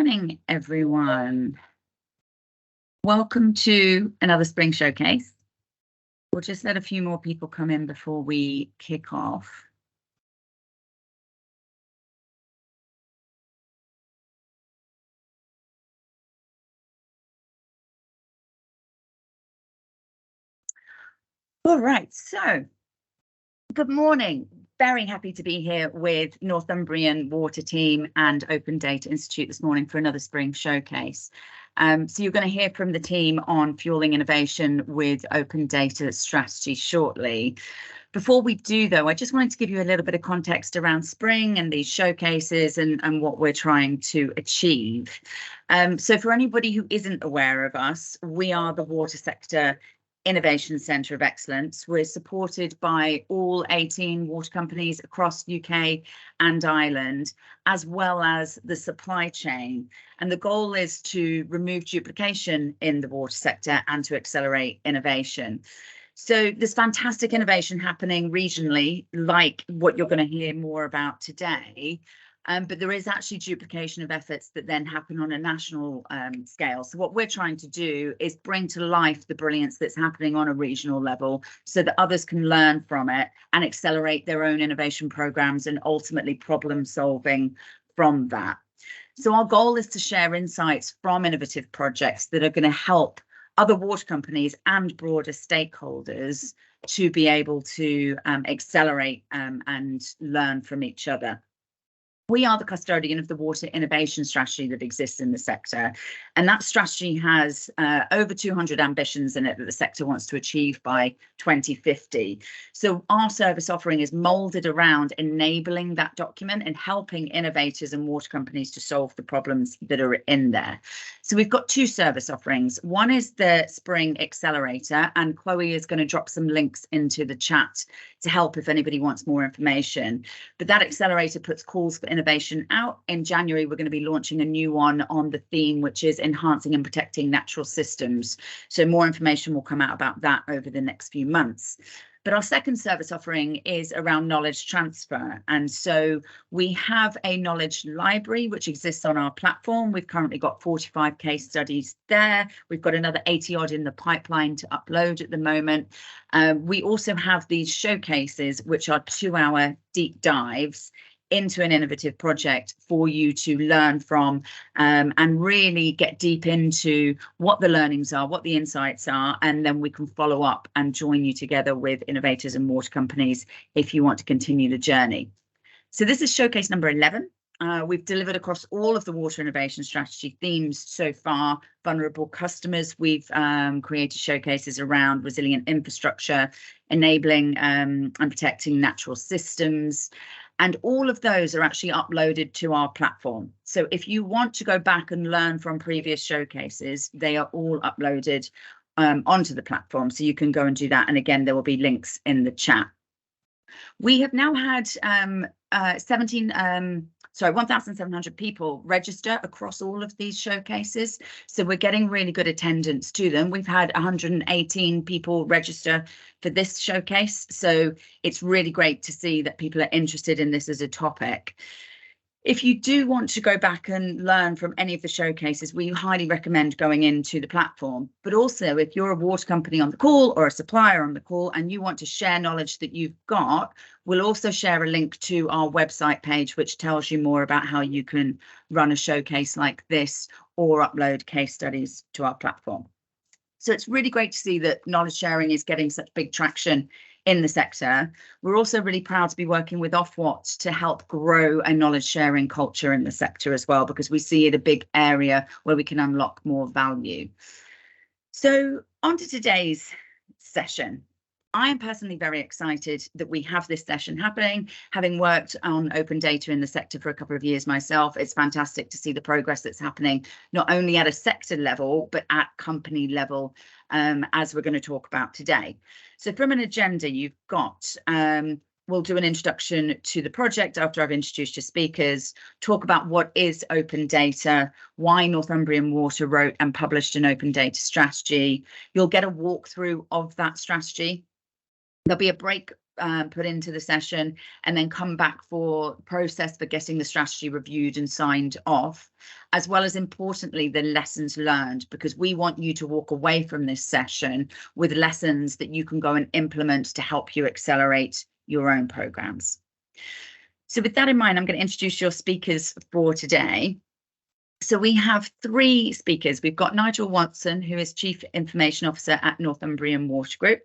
morning, everyone. Welcome to another spring showcase. We'll just let a few more people come in before we kick off. All right, so good morning. Very happy to be here with Northumbrian Water Team and Open Data Institute this morning for another spring showcase. So you're going to hear from the team on fueling innovation with open data strategy shortly. Before we do, though, I just wanted to give you a little bit of context around spring and these showcases and what we're trying to achieve. So for anybody who isn't aware of us, we are the Water Sector Innovation Centre of Excellence. We're supported by all 18 water companies across UK and Ireland, as well as the supply chain. And the goal is to remove duplication in the water sector and to accelerate innovation. So there's fantastic innovation happening regionally, like what you're going to hear more about today. But there is actually duplication of efforts that then happen on a national scale. So what we're trying to do is bring to life the brilliance that's happening on a regional level so that others can learn from it and accelerate their own innovation programs and ultimately problem solving from that. So our goal is to share insights from innovative projects that are going to help other water companies and broader stakeholders to be able to accelerate and learn from each other. We are the custodian of the water innovation strategy that exists in the sector, and that strategy has over 200 ambitions in it that the sector wants to achieve by 2050. So our service offering is moulded around enabling that document and helping innovators and water companies to solve the problems that are in there. So we've got two service offerings. One is the Spring Accelerator, and Chloe is going to drop some links into the chat to help if anybody wants more information. But that accelerator puts calls for innovation out. In January, we're going to be launching a new one on the theme, which is enhancing and protecting natural systems. So more information will come out about that over the next few months. But our second service offering is around knowledge transfer. And so we have a knowledge library which exists on our platform. We've currently got 45 case studies there. We've got another 80 odd in the pipeline to upload at the moment. We also have these showcases, which are 2-hour deep dives into an innovative project for you to learn from and really get deep into what the learnings are, what the insights are, and then we can follow up and join you together with innovators and water companies if you want to continue the journey. So this is showcase number 11. We've delivered across all of the water innovation strategy themes so far. Vulnerable customers, we've created showcases around resilient infrastructure, enabling and protecting natural systems. And all of those are actually uploaded to our platform. So if you want to go back and learn from previous showcases, they are all uploaded onto the platform. So you can go and do that. And again, there will be links in the chat. We have now had 1,700 people register across all of these showcases. So we're getting really good attendance to them. We've had 118 people register for this showcase. So it's really great to see that people are interested in this as a topic. If you do want to go back and learn from any of the showcases, we highly recommend going into the platform. But also, if you're a water company on the call or a supplier on the call and you want to share knowledge that you've got, we'll also share a link to our website page, which tells you more about how you can run a showcase like this or upload case studies to our platform. So it's really great to see that knowledge sharing is getting such big traction in the sector. We're also really proud to be working with Ofwat to help grow a knowledge sharing culture in the sector as well, because we see it a big area where we can unlock more value. So on to today's session. I am personally very excited that we have this session happening. Having worked on open data in the sector for a couple of years myself, it's fantastic to see the progress that's happening, not only at a sector level, but at company level, as we're going to talk about today. So from an agenda, you've got, we'll do an introduction to the project after I've introduced your speakers, talk about what is open data, why Northumbrian Water wrote and published an open data strategy. You'll get a walkthrough of that strategy. There'll be a break put into the session, and then come back for process for getting the strategy reviewed and signed off, as well as importantly the lessons learned, because we want you to walk away from this session with lessons that you can go and implement to help you accelerate your own programs. So with that in mind, I'm going to introduce your speakers for today. So we have three speakers. We've got Nigel Watson, who is Chief Information Officer at Northumbrian Water Group.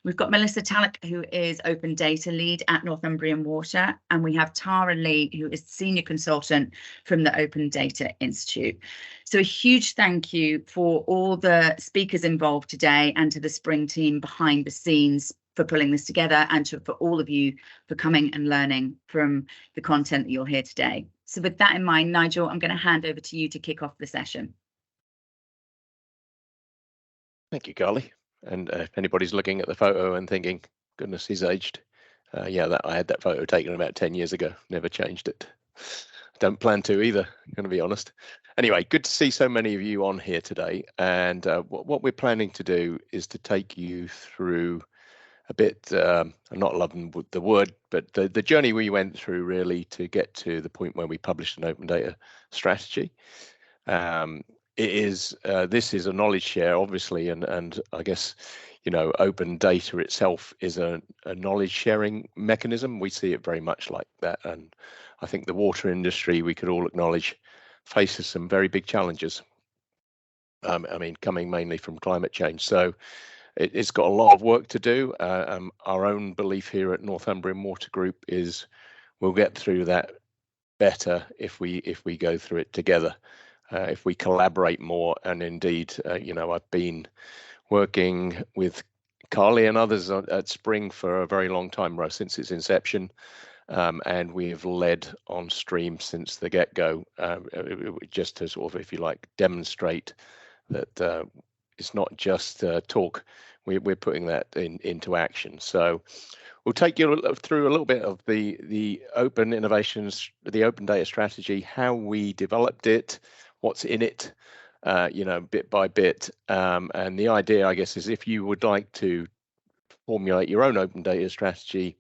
We've got Melissa Tallack, who is Open Data Lead at Northumbrian Water. And we have Tara Lee, who is Senior Consultant from the Open Data Institute. So a huge thank you for all the speakers involved today and to the Spring team behind the scenes for pulling this together, and for all of you for coming and learning from the content that you'll hear today. So with that in mind, Nigel, I'm going to hand over to you to kick off the session. Thank you, Carly. And if anybody's looking at the photo and thinking, goodness, he's aged. Yeah, I had that photo taken about 10 years ago, never changed it. Don't plan to either, I'm going to be honest. Anyway, good to see so many of you on here today. And what we're planning to do is to take you through a bit, I'm not loving the word, but the journey we went through really to get to the point where we published an open data strategy. This is a knowledge share, obviously, and I guess, you know, open data itself is a knowledge sharing mechanism. We see it very much like that, and I think the water industry, we could all acknowledge, faces some very big challenges. I mean, coming mainly from climate change. So it's got a lot of work to do. Our own belief here at Northumbrian Water Group is we'll get through that better if we go through it together, if we collaborate more. And indeed, you know, I've been working with Carly and others at Spring for a very long time, since its inception, and we have led on stream since the get-go, just to sort of, if you like, demonstrate that it's not just talk. We're putting that into action. So we'll take you through a little bit of the open innovations, the open data strategy, how we developed it, what's in it, you know, bit by bit. And the idea, I guess, is if you would like to formulate your own open data strategy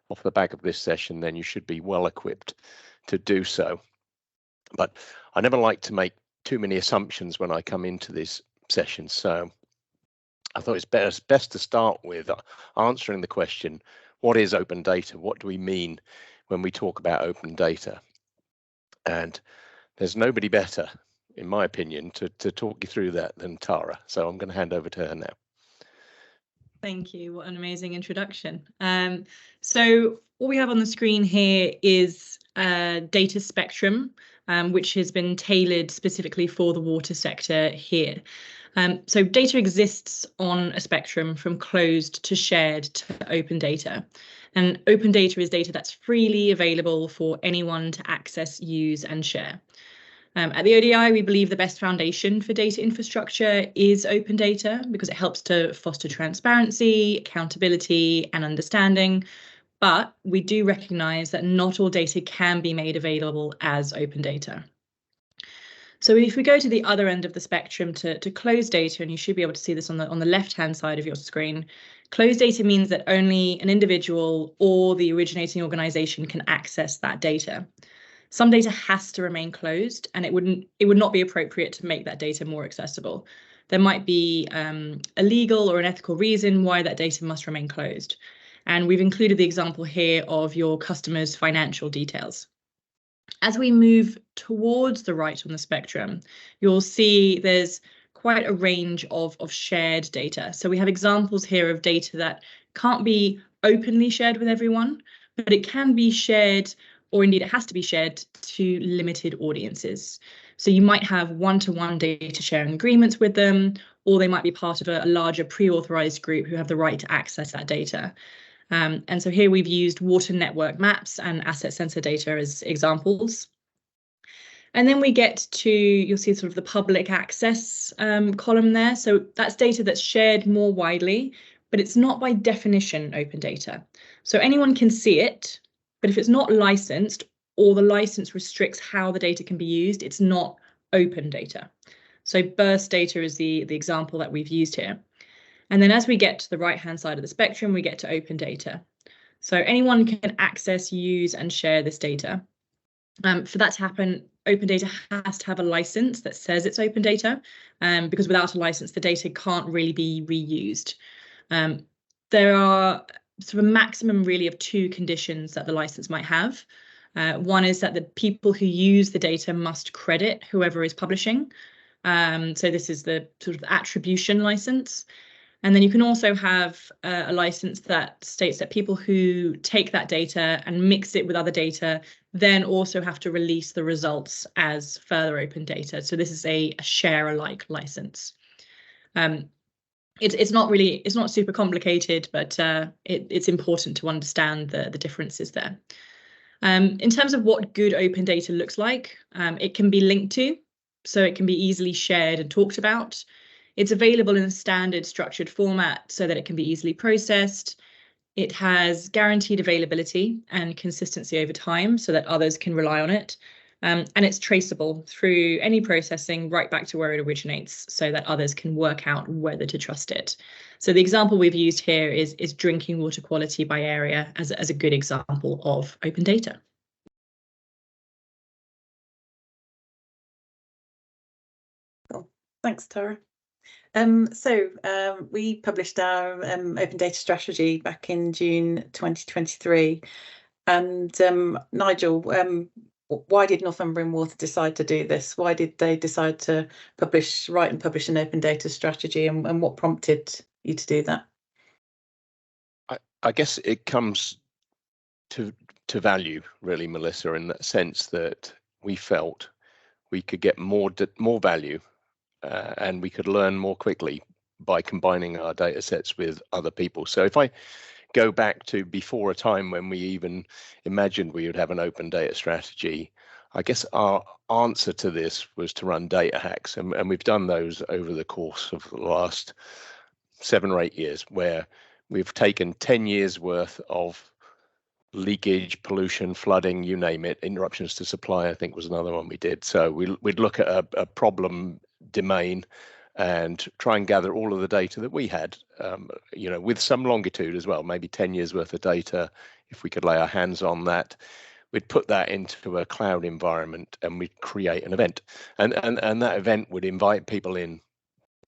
off the back of this session, then you should be well equipped to do so. But I never like to make too many assumptions when I come into this session. So I thought it's best to start with answering the question, what is open data? What do we mean when we talk about open data? And there's nobody better, in my opinion, to talk you through that than Tara. So I'm going to hand over to her now. Thank you. What an amazing introduction. So what we have on the screen here is a data spectrum, which has been tailored specifically for the water sector here. So data exists on a spectrum from closed to shared to open data. And open data is data that's freely available for anyone to access, use and share. At the ODI, we believe the best foundation for data infrastructure is open data because it helps to foster transparency, accountability and understanding. But we do recognise that not all data can be made available as open data. So if we go to the other end of the spectrum to closed data, and you should be able to see this on the left-hand side of your screen, closed data means that only an individual or the originating organisation can access that data. Some data has to remain closed, and it would not be appropriate to make that data more accessible. There might be a legal or an ethical reason why that data must remain closed. And we've included the example here of your customer's financial details. As we move towards the right on the spectrum, you'll see there's quite a range of shared data. So we have examples here of data that can't be openly shared with everyone, but it can be shared, or indeed it has to be shared to limited audiences. So you might have one-to-one data sharing agreements with them, or they might be part of a larger pre-authorized group who have the right to access that data. And so here we've used water network maps and asset sensor data as examples. And then we get to, you'll see sort of the public access column there. So that's data that's shared more widely, but it's not by definition open data. So anyone can see it, but if it's not licensed or the license restricts how the data can be used, it's not open data. So burst data is the example that we've used here. And then as we get to the right-hand side of the spectrum, we get to open data. So anyone can access, use and share this data. For that to happen, open data has to have a license that says it's open data, because without a license, the data can't really be reused. There are sort of a maximum really of 2 conditions that the license might have. One is that the people who use the data must credit whoever is publishing. So this is the sort of attribution license. And then you can also have a license that states that people who take that data and mix it with other data then also have to release the results as further open data. So this is a share-alike license. It's not super complicated, but it's important to understand the differences there. In terms of what good open data looks like, it can be linked to, so it can be easily shared and talked about. It's available in a standard structured format so that it can be easily processed. It has guaranteed availability and consistency over time so that others can rely on it. And it's traceable through any processing right back to where it originates so that others can work out whether to trust it. So the example we've used here is drinking water quality by area as a good example of open data. Cool. Thanks, Tara. We published our open data strategy back in June 2023. And Nigel, why did Northumbrian Water decide to do this? Why did they decide to write and publish an open data strategy, and what prompted you to do that? I guess it comes to value, really, Melissa, in that sense that we felt we could get more value and we could learn more quickly by combining our data sets with other people. So if I go back to before a time when we even imagined we would have an open data strategy, I guess our answer to this was to run data hacks. And we've done those over the course of the last 7 or 8 years, where we've taken 10 years worth of leakage, pollution, flooding, you name it, interruptions to supply, I think was another one we did. So we'd look at a problem domain and try and gather all of the data that we had, with some longitude as well, maybe 10 years worth of data. If we could lay our hands on that, we'd put that into a cloud environment and we'd create an event. And that event would invite people in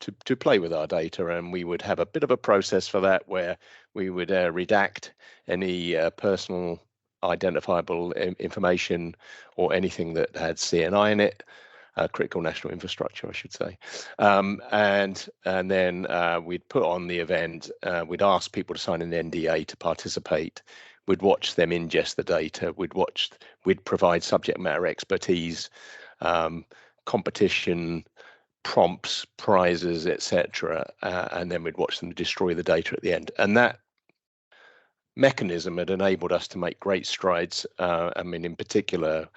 to play with our data, and we would have a bit of a process for that where we would redact any personal identifiable information or anything that had CNI in it, critical national infrastructure, I should say, and then we'd put on the event. We'd ask people to sign an NDA to participate. We'd watch them ingest the data. We'd provide subject matter expertise, competition, prompts, prizes, etc., and then we'd watch them destroy the data at the end. And that mechanism had enabled us to make great strides. In particular,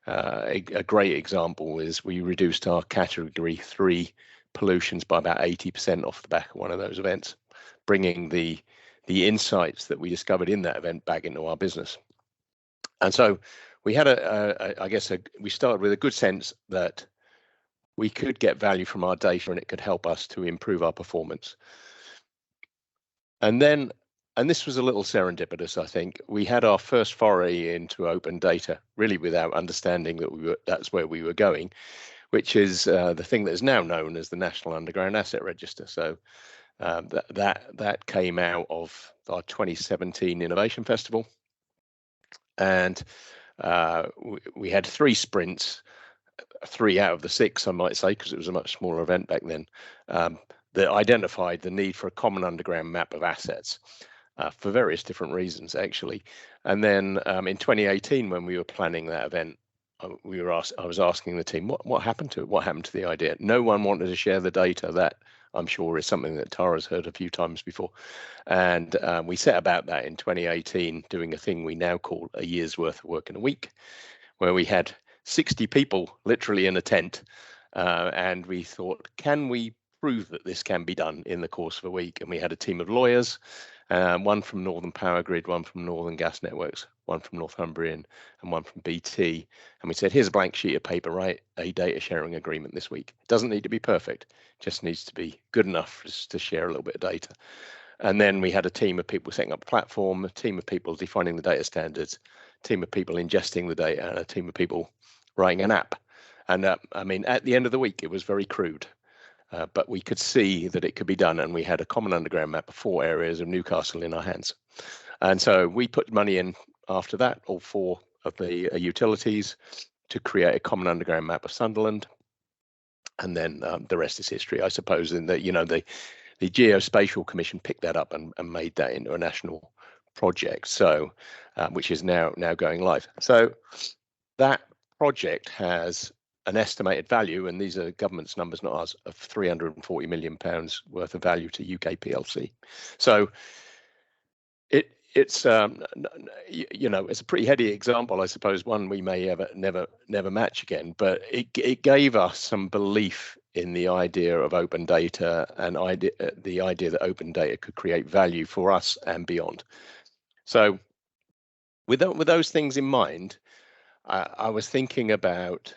a great example is we reduced our category 3 pollutions by about 80% off the back of one of those events, bringing the insights that we discovered in that event back into our business. And so we had we started with a good sense that we could get value from our data and it could help us to improve our performance. And this was a little serendipitous, I think. We had our first foray into open data, really without understanding that that's where we were going, which is the thing that is now known as the National Underground Asset Register. So that came out of our 2017 Innovation Festival. And we had 3 sprints, 3 out of the 6, I might say, because it was a much smaller event back then, that identified the need for a common underground map of assets for various different reasons, actually. And then in 2018, when we were planning that event, I was asking the team, what happened to it? What happened to the idea? No one wanted to share the data. That, I'm sure, is something that Tara's heard a few times before. And we set about that in 2018, doing a thing we now call a year's worth of work in a week, where we had 60 people literally in a tent, and we thought, can we prove that this can be done in the course of a week? And we had a team of lawyers, one from Northern Power Grid, one from Northern Gas Networks, one from Northumbrian, and one from BT. And we said, here's a blank sheet of paper, write a data sharing agreement this week. It doesn't need to be perfect, just needs to be good enough to share a little bit of data. And then we had a team of people setting up a platform, a team of people defining the data standards, a team of people ingesting the data, and a team of people writing an app. And I mean, at the end of the week, it was very crude, but we could see that it could be done. And we had a common underground map of 4 areas of Newcastle in our hands. And so we put money in after that, all 4 of the utilities, to create a common underground map of Sunderland. And then the rest is history, I suppose, in that, you know, the Geospatial Commission picked that up and made that into a national project, so which is now going live. So that project has an estimated value, and these are government's numbers, not ours, of £340 million worth of value to UK PLC. So it's you know, it's a pretty heady example, I suppose, one we may never match again, but it gave us some belief in the idea of open data and the idea that open data could create value for us and beyond. So with those things in mind, I was thinking about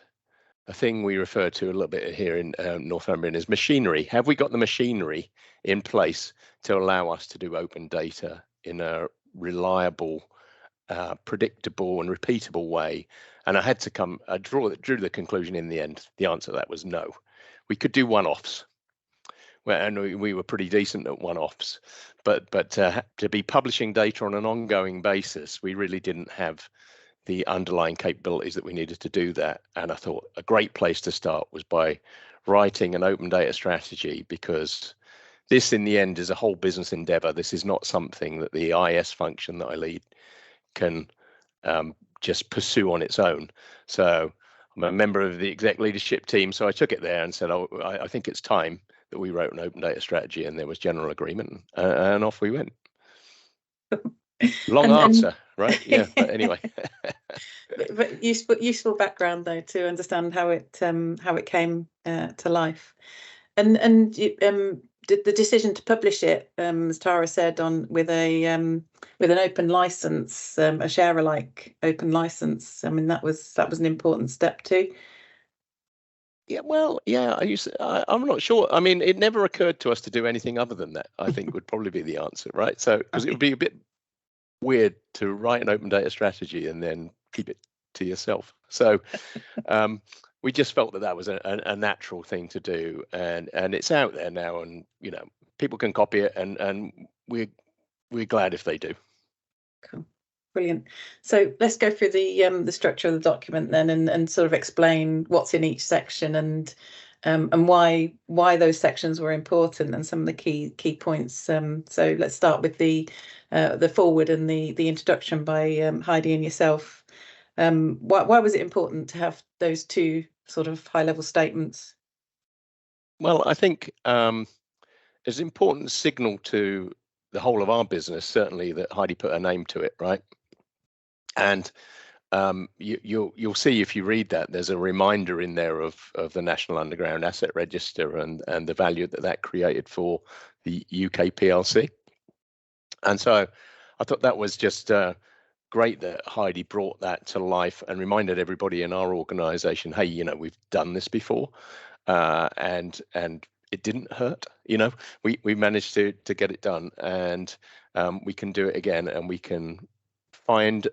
a thing we refer to a little bit here in Northumbrian is machinery. Have we got the machinery in place to allow us to do open data in a reliable, predictable and repeatable way? And I had to drew the conclusion in the end. The answer to that was no. We could do one-offs, and we were pretty decent at one-offs, but to be publishing data on an ongoing basis, we really didn't have the underlying capabilities that we needed to do that. And I thought a great place to start was by writing an open data strategy, because this in the end is a whole business endeavor. This is not something that the IS function that I lead can just pursue on its own. So I'm a member of the exec leadership team, so I took it there and said, oh, I think it's time that we wrote an open data strategy, and there was general agreement, and off we went. Long answer, right? Yeah, but anyway. but useful background though to understand how it came to life, and the decision to publish it, as Tara said, with an open license, a share alike open license. I mean, that was an important step too. Yeah, well, yeah, I'm not sure. I mean, it never occurred to us to do anything other than that, I think would probably be the answer, right? So, because it would be a bit weird to write an open data strategy and then keep it to yourself. So we just felt that was a natural thing to do, and it's out there now, and you know, people can copy it, and we're glad if they do. Cool. Brilliant. So let's go through the structure of the document then, and sort of explain what's in each section, and why those sections were important, and some of the key points. So let's start with the foreword and the introduction by Heidi and yourself. Why was it important to have those 2 sort of high-level statements? Well, I think it's an important signal to the whole of our business, certainly, that Heidi put her name to it, right? And you'll see if you read that, there's a reminder in there of the National Underground Asset Register and the value that created for the UK PLC. And so I thought that was just great that Heidi brought that to life and reminded everybody in our organisation, hey, you know, we've done this before, and it didn't hurt. You know, we managed to get it done, and we can do it again, and we can find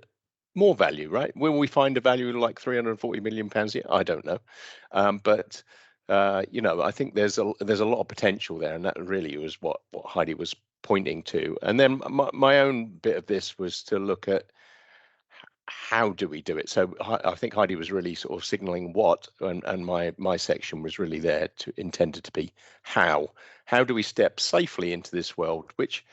more value, right? Will we find a value like £340 million here? I don't know, but you know, I think there's a lot of potential there, and that really was what Heidi was pointing to. And then my own bit of this was to look at how do we do it. So I think Heidi was really sort of signaling what, and my section was really there intended to be how do we step safely into this world, which,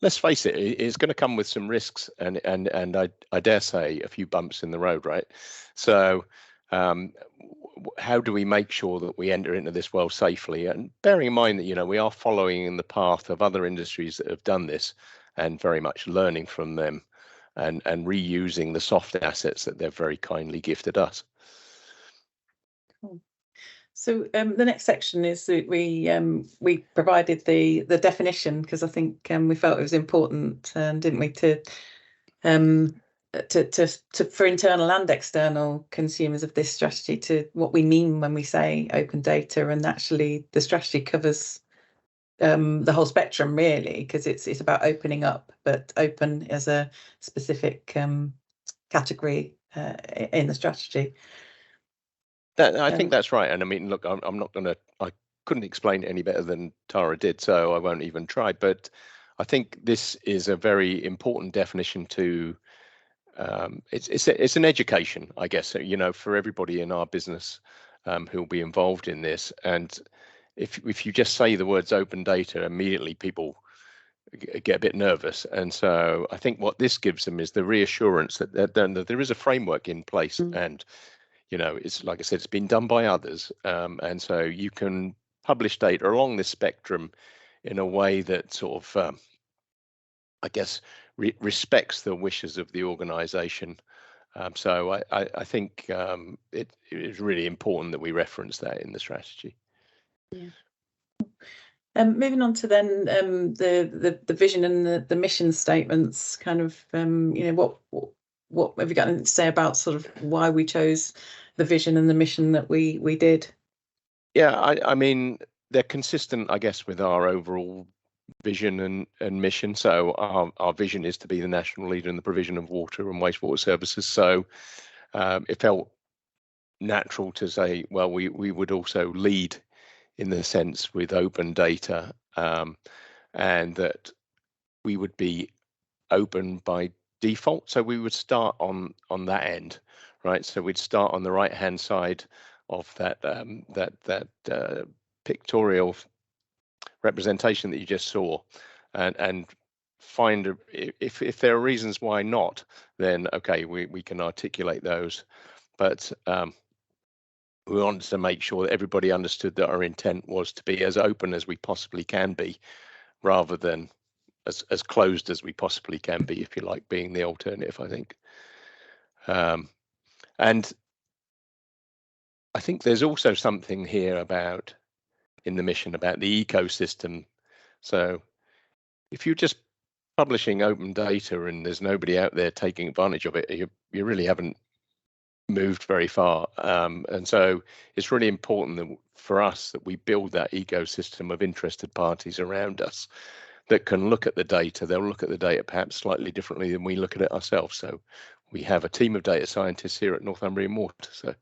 let's face it, is going to come with some risks and I dare say a few bumps in the road, right? So how do we make sure that we enter into this world safely, and bearing in mind that, you know, we are following in the path of other industries that have done this, and very much learning from them and reusing the soft assets that they've very kindly gifted us. Cool. So the next section is that we provided the definition, because I think we felt it was important, didn't we, to for internal and external consumers of this strategy, to what we mean when we say open data. And actually the strategy covers the whole spectrum really, because it's about opening up, but open as a specific category in the strategy. I think that's right. And I mean, look, I'm not going to, I couldn't explain it any better than Tara did, so I won't even try. But I think this is a very important definition to, it's an education, I guess, you know, for everybody in our business who'll be involved in this. And if you just say the words open data, immediately people get a bit nervous. And so I think what this gives them is the reassurance that there is a framework in place. And you know, it's like I said, it's been done by others, and so you can publish data along this spectrum in a way that sort of, I guess, respects the wishes of the organisation. So I think it is really important that we reference that in the strategy. Yeah. Moving on to then the vision and the mission statements. Kind of, you know, what have you got to say about sort of why we chose the vision and the mission that we did? Yeah, I mean, they're consistent, I guess, with our overall vision and mission. So our vision is to be the national leader in the provision of water and wastewater services. So it felt natural to say, well, we would also lead in the sense with open data, and that we would be open by default. So we would start on that end, right? So we'd start on the right hand side of that pictorial representation that you just saw, and find if there are reasons why not, then okay, we can articulate those. But we wanted to make sure that everybody understood that our intent was to be as open as we possibly can be, rather than as closed as we possibly can be, if you like, being the alternative, I think. And I think there's also something here about, in the mission, about the ecosystem. So if you're just publishing open data and there's nobody out there taking advantage of it, you really haven't moved very far. And so it's really important that for us that we build that ecosystem of interested parties around us that can look at the data. They'll look at the data perhaps slightly differently than we look at it ourselves. So we have a team of data scientists here at Northumbrian Water. So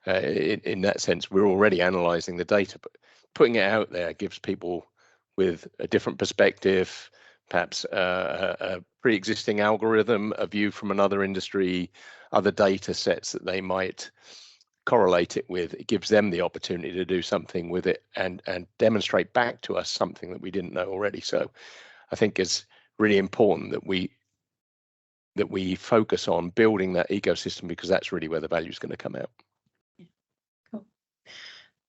in that sense, we're already analysing the data, but putting it out there gives people with a different perspective, perhaps a pre-existing algorithm, a view from another industry, other data sets that they might correlate it with. It gives them the opportunity to do something with it and demonstrate back to us something that we didn't know already. So I think it's really important that we focus on building that ecosystem, because that's really where the value is going to come out.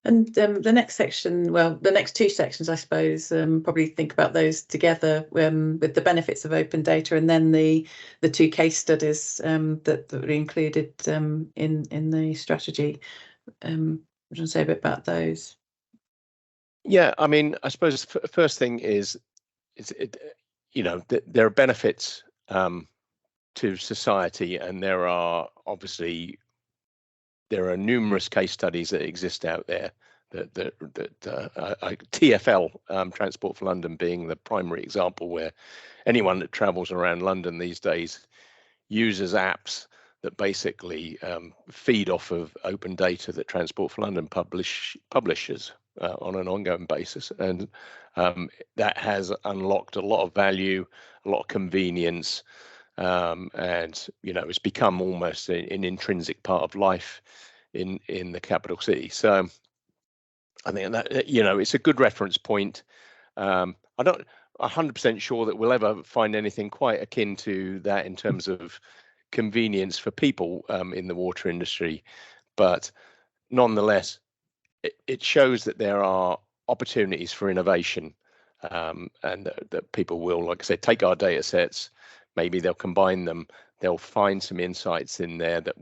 And the next section, well, the next two sections, I suppose, probably think about those together with the benefits of open data, and then the two case studies that were included in the strategy. Would you say a bit about those? Yeah, I mean, I suppose the first thing is you know, there are benefits to society, and there are numerous case studies that exist out there that TfL, Transport for London, being the primary example, where anyone that travels around London these days uses apps that basically feed off of open data that Transport for London publishes on an ongoing basis, and that has unlocked a lot of value, a lot of convenience, and you know, it's become almost an intrinsic part of life in the capital city. So I think that, you know, it's a good reference point. I'm not 100% sure that we'll ever find anything quite akin to that in terms of convenience for people in the water industry, but nonetheless, it shows that there are opportunities for innovation, and that people will, like I said, take our data sets, maybe they'll combine them, they'll find some insights in there that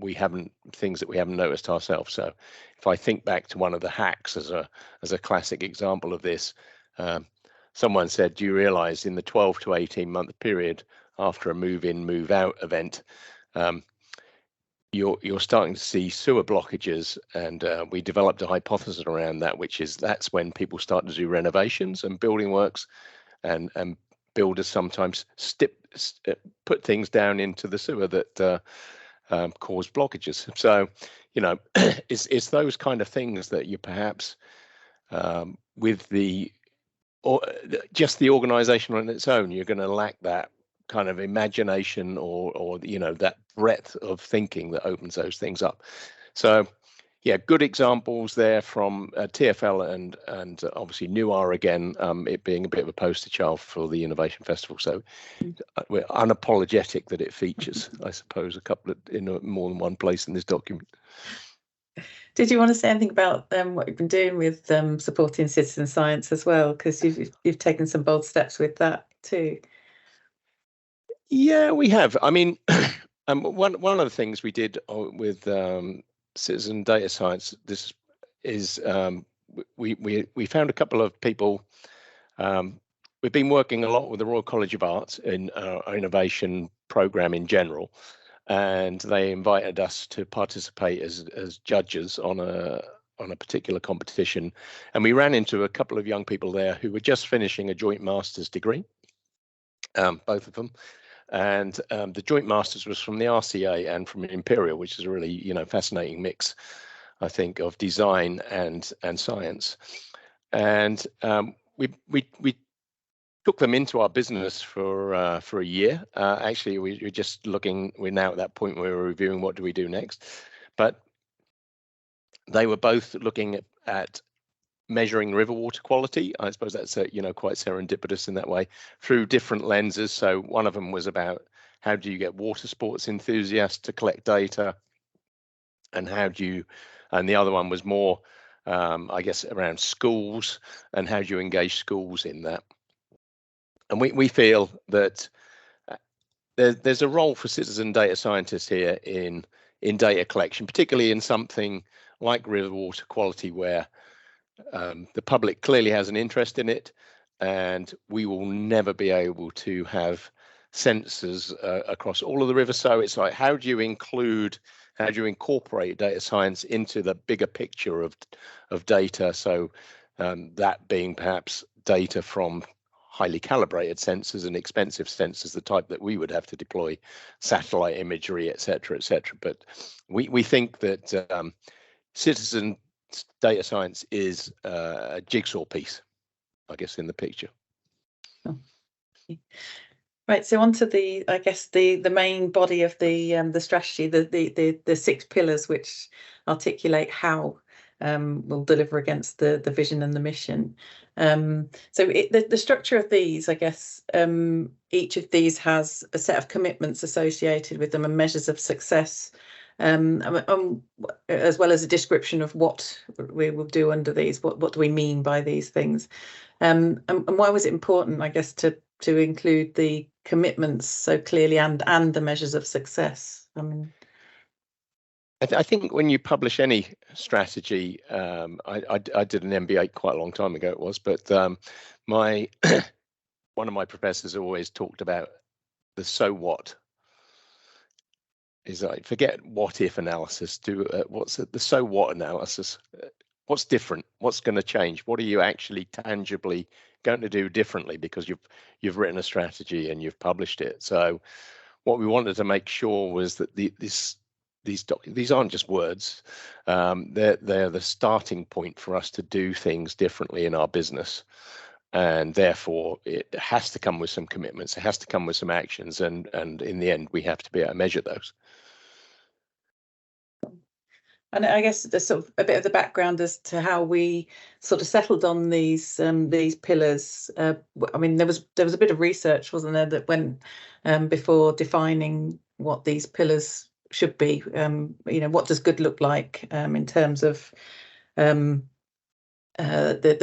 things that we haven't noticed ourselves. So if I think back to one of the hacks as a classic example of this, someone said, do you realize in the 12 to 18 month period after a move in, move out event, you're starting to see sewer blockages, and we developed a hypothesis around that, which is that's when people start to do renovations and building works, and builders sometimes put things down into the sewer that cause blockages. So, you know, it's those kind of things that you perhaps with just the organisation on its own, you're going to lack that kind of imagination or you know, that breadth of thinking that opens those things up. So yeah, good examples there from TfL and obviously Nuar again, it being a bit of a poster child for the Innovation Festival. So we're unapologetic that it features, I suppose, in more than one place in this document. Did you want to say anything about what you've been doing with supporting citizen science as well? Because you've taken some bold steps with that too. Yeah, we have. I mean, one of the things we did with citizen data science, this is we found a couple of people. We've been working a lot with the Royal College of Art in our innovation program in general, and they invited us to participate as judges on a particular competition, and we ran into a couple of young people there who were just finishing a joint master's degree, both of them. And the joint masters was from the RCA and from Imperial, which is a really, you know, fascinating mix, I think, of design and science. And we took them into our business for a year. Actually, we're just looking. We're now at that point where we're reviewing what do we do next. But they were both looking at measuring river water quality. I suppose that's you know, quite serendipitous in that way, through different lenses. So one of them was about how do you get water sports enthusiasts to collect data, and and the other one was more I guess around schools and how do you engage schools in that. And we feel that there's a role for citizen data scientists here in data collection, particularly in something like river water quality, where the public clearly has an interest in it, and we will never be able to have sensors across all of the rivers. So it's like, how do you incorporate data science into the bigger picture of data? So that being perhaps data from highly calibrated sensors and expensive sensors, the type that we would have to deploy, satellite imagery, et cetera, et cetera. But we think that citizen data science is a jigsaw piece, I guess, in the picture. Oh. Right, so onto I guess the main body of the strategy, the 6 pillars which articulate how we'll deliver against the vision and the mission. So the structure of these, I guess, each of these has a set of commitments associated with them and measures of success, as well as a description of what we will do under these. What do we mean by these things? And why was it important, I guess, to include the commitments so clearly and the measures of success? I mean, I think when you publish any strategy, I did an MBA quite a long time ago, it was, but one of my professors always talked about the so what. Is like, forget what if analysis, do what's the so what analysis. What's different? What's going to change? What are you actually tangibly going to do differently because you've written a strategy and you've published it? So what we wanted to make sure was that these aren't just words. They're the starting point for us to do things differently in our business, and therefore it has to come with some commitments. It has to come with some actions, and in the end, we have to be able to measure those. And I guess there's sort of a bit of the background as to how we sort of settled on these pillars. I mean, there was a bit of research, wasn't there, that went before defining what these pillars should be. You know, what does good look like in terms of the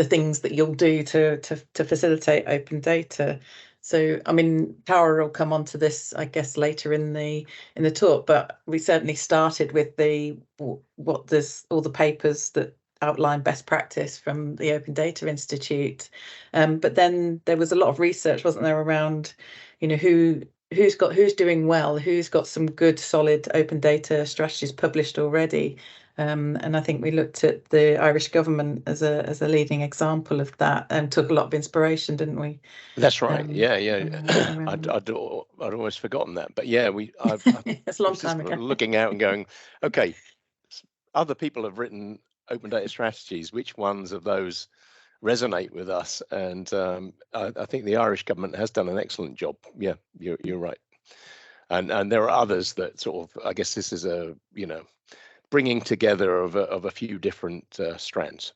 things that you'll do to facilitate open data. So, I mean, Tara will come on to this, I guess, later in the talk, but we certainly started with all the papers that outline best practice from the Open Data Institute. But then there was a lot of research, wasn't there, around, you know, who who's doing well, who's got some good solid open data strategies published already. And I think we looked at the Irish government as a leading example of that, and took a lot of inspiration, didn't we? That's right. Yeah. I'd always forgotten that, but yeah, it's a long time ago. Looking out and going, okay, other people have written open data strategies. Which ones of those resonate with us? And I think the Irish government has done an excellent job. Yeah, you're right. And there are others that sort of, I guess this is a, bringing together of a few different strands.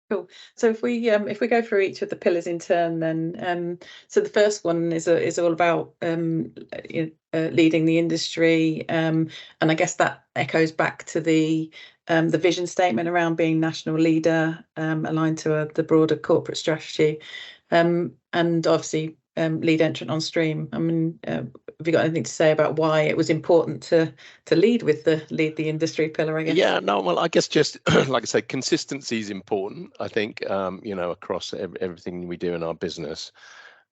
Cool. So if we go through each of the pillars in turn, then so the first one is all about leading the industry, and I guess that echoes back to the vision statement around being national leader, aligned to the broader corporate strategy, and obviously lead entrant on stream. I mean, have you got anything to say about why it was important to lead the industry pillar, I guess? Yeah, no, well, I guess just like I say, consistency is important, I think, across everything we do in our business.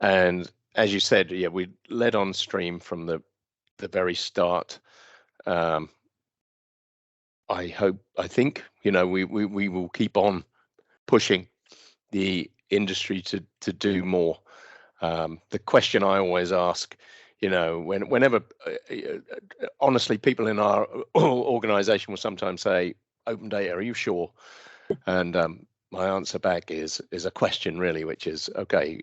And as you said, yeah, we led on stream from the very start. I think, we will keep on pushing the industry to do more. The question I always ask, whenever, honestly, people in our organization will sometimes say, open data, are you sure? And my answer back is a question really, which is, okay,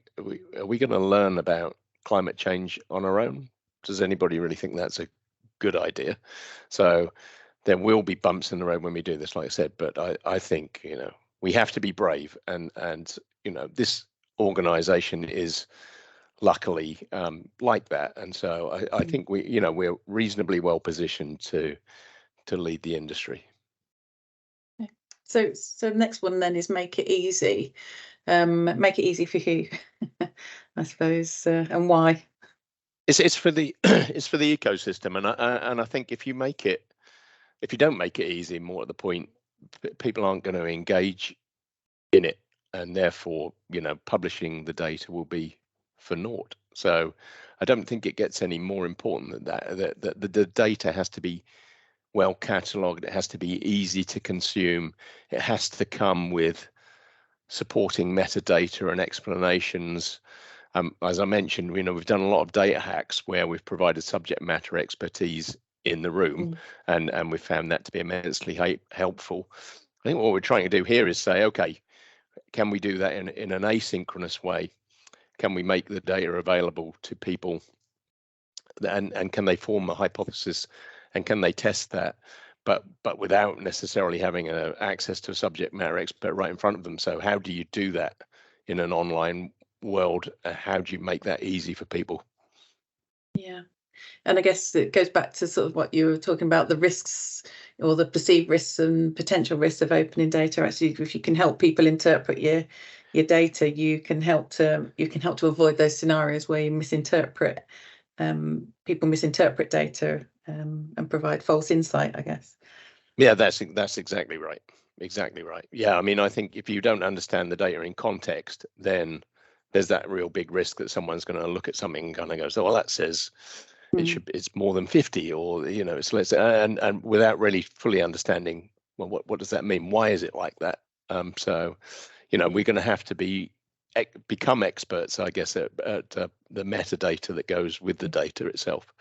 are we going to learn about climate change on our own? Does anybody really think that's a good idea? So there will be bumps in the road when we do this, like I said, but I think, we have to be brave, and this organization is luckily like that, and so I think we're reasonably well positioned to lead the industry. So the next one then is make it easy. Make it easy for who, I suppose, and why? It's for the ecosystem, and I think if you don't make it easy, more at the point, people aren't going to engage in it, and therefore publishing the data will be for naught. So I don't think it gets any more important than that. The data has to be well catalogued. It has to be easy to consume. It has to come with supporting metadata and explanations. As I mentioned, we've done a lot of data hacks where we've provided subject matter expertise in the room, and we've found that to be immensely helpful. I think what we're trying to do here is say, okay, can we do that in an asynchronous way? Can we make the data available to people, and can they form a hypothesis, and can they test that, but without necessarily having access to a subject matter expert right in front of them? So how do you do that in an online world? How do you make that easy for people? Yeah, and I guess it goes back to sort of what you were talking about, the risks or the perceived risks and potential risks of opening data. Actually, if you can help people interpret your data, you can help to avoid those scenarios where you misinterpret, people misinterpret data, and provide false insight, I guess. Yeah, that's exactly right. Exactly right. Yeah, I mean, I think if you don't understand the data in context, then there's that real big risk that someone's going to look at something and kind of go, so well, that says it's more than 50, or it's less, and without really fully understanding, well, what does that mean? Why is it like that? So we're going to have to become experts, I guess, at the metadata that goes with the data itself.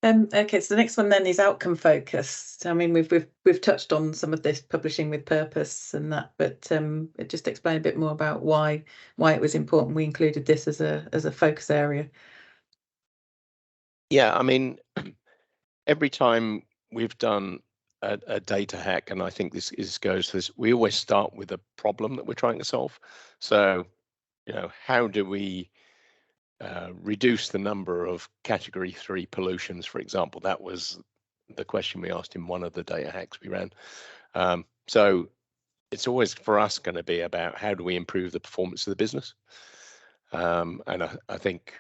Okay, so the next one then is outcome focused. I mean, we've touched on some of this, publishing with purpose and that, but just explain a bit more about why it was important we included this as a focus area. Yeah, I mean, every time we've done a data hack, and I think this goes to this, we always start with a problem that we're trying to solve. So, how do we reduce the number of category 3 pollutions, for example? That was the question we asked in one of the data hacks we ran. So it's always for us going to be about how do we improve the performance of the business, and I think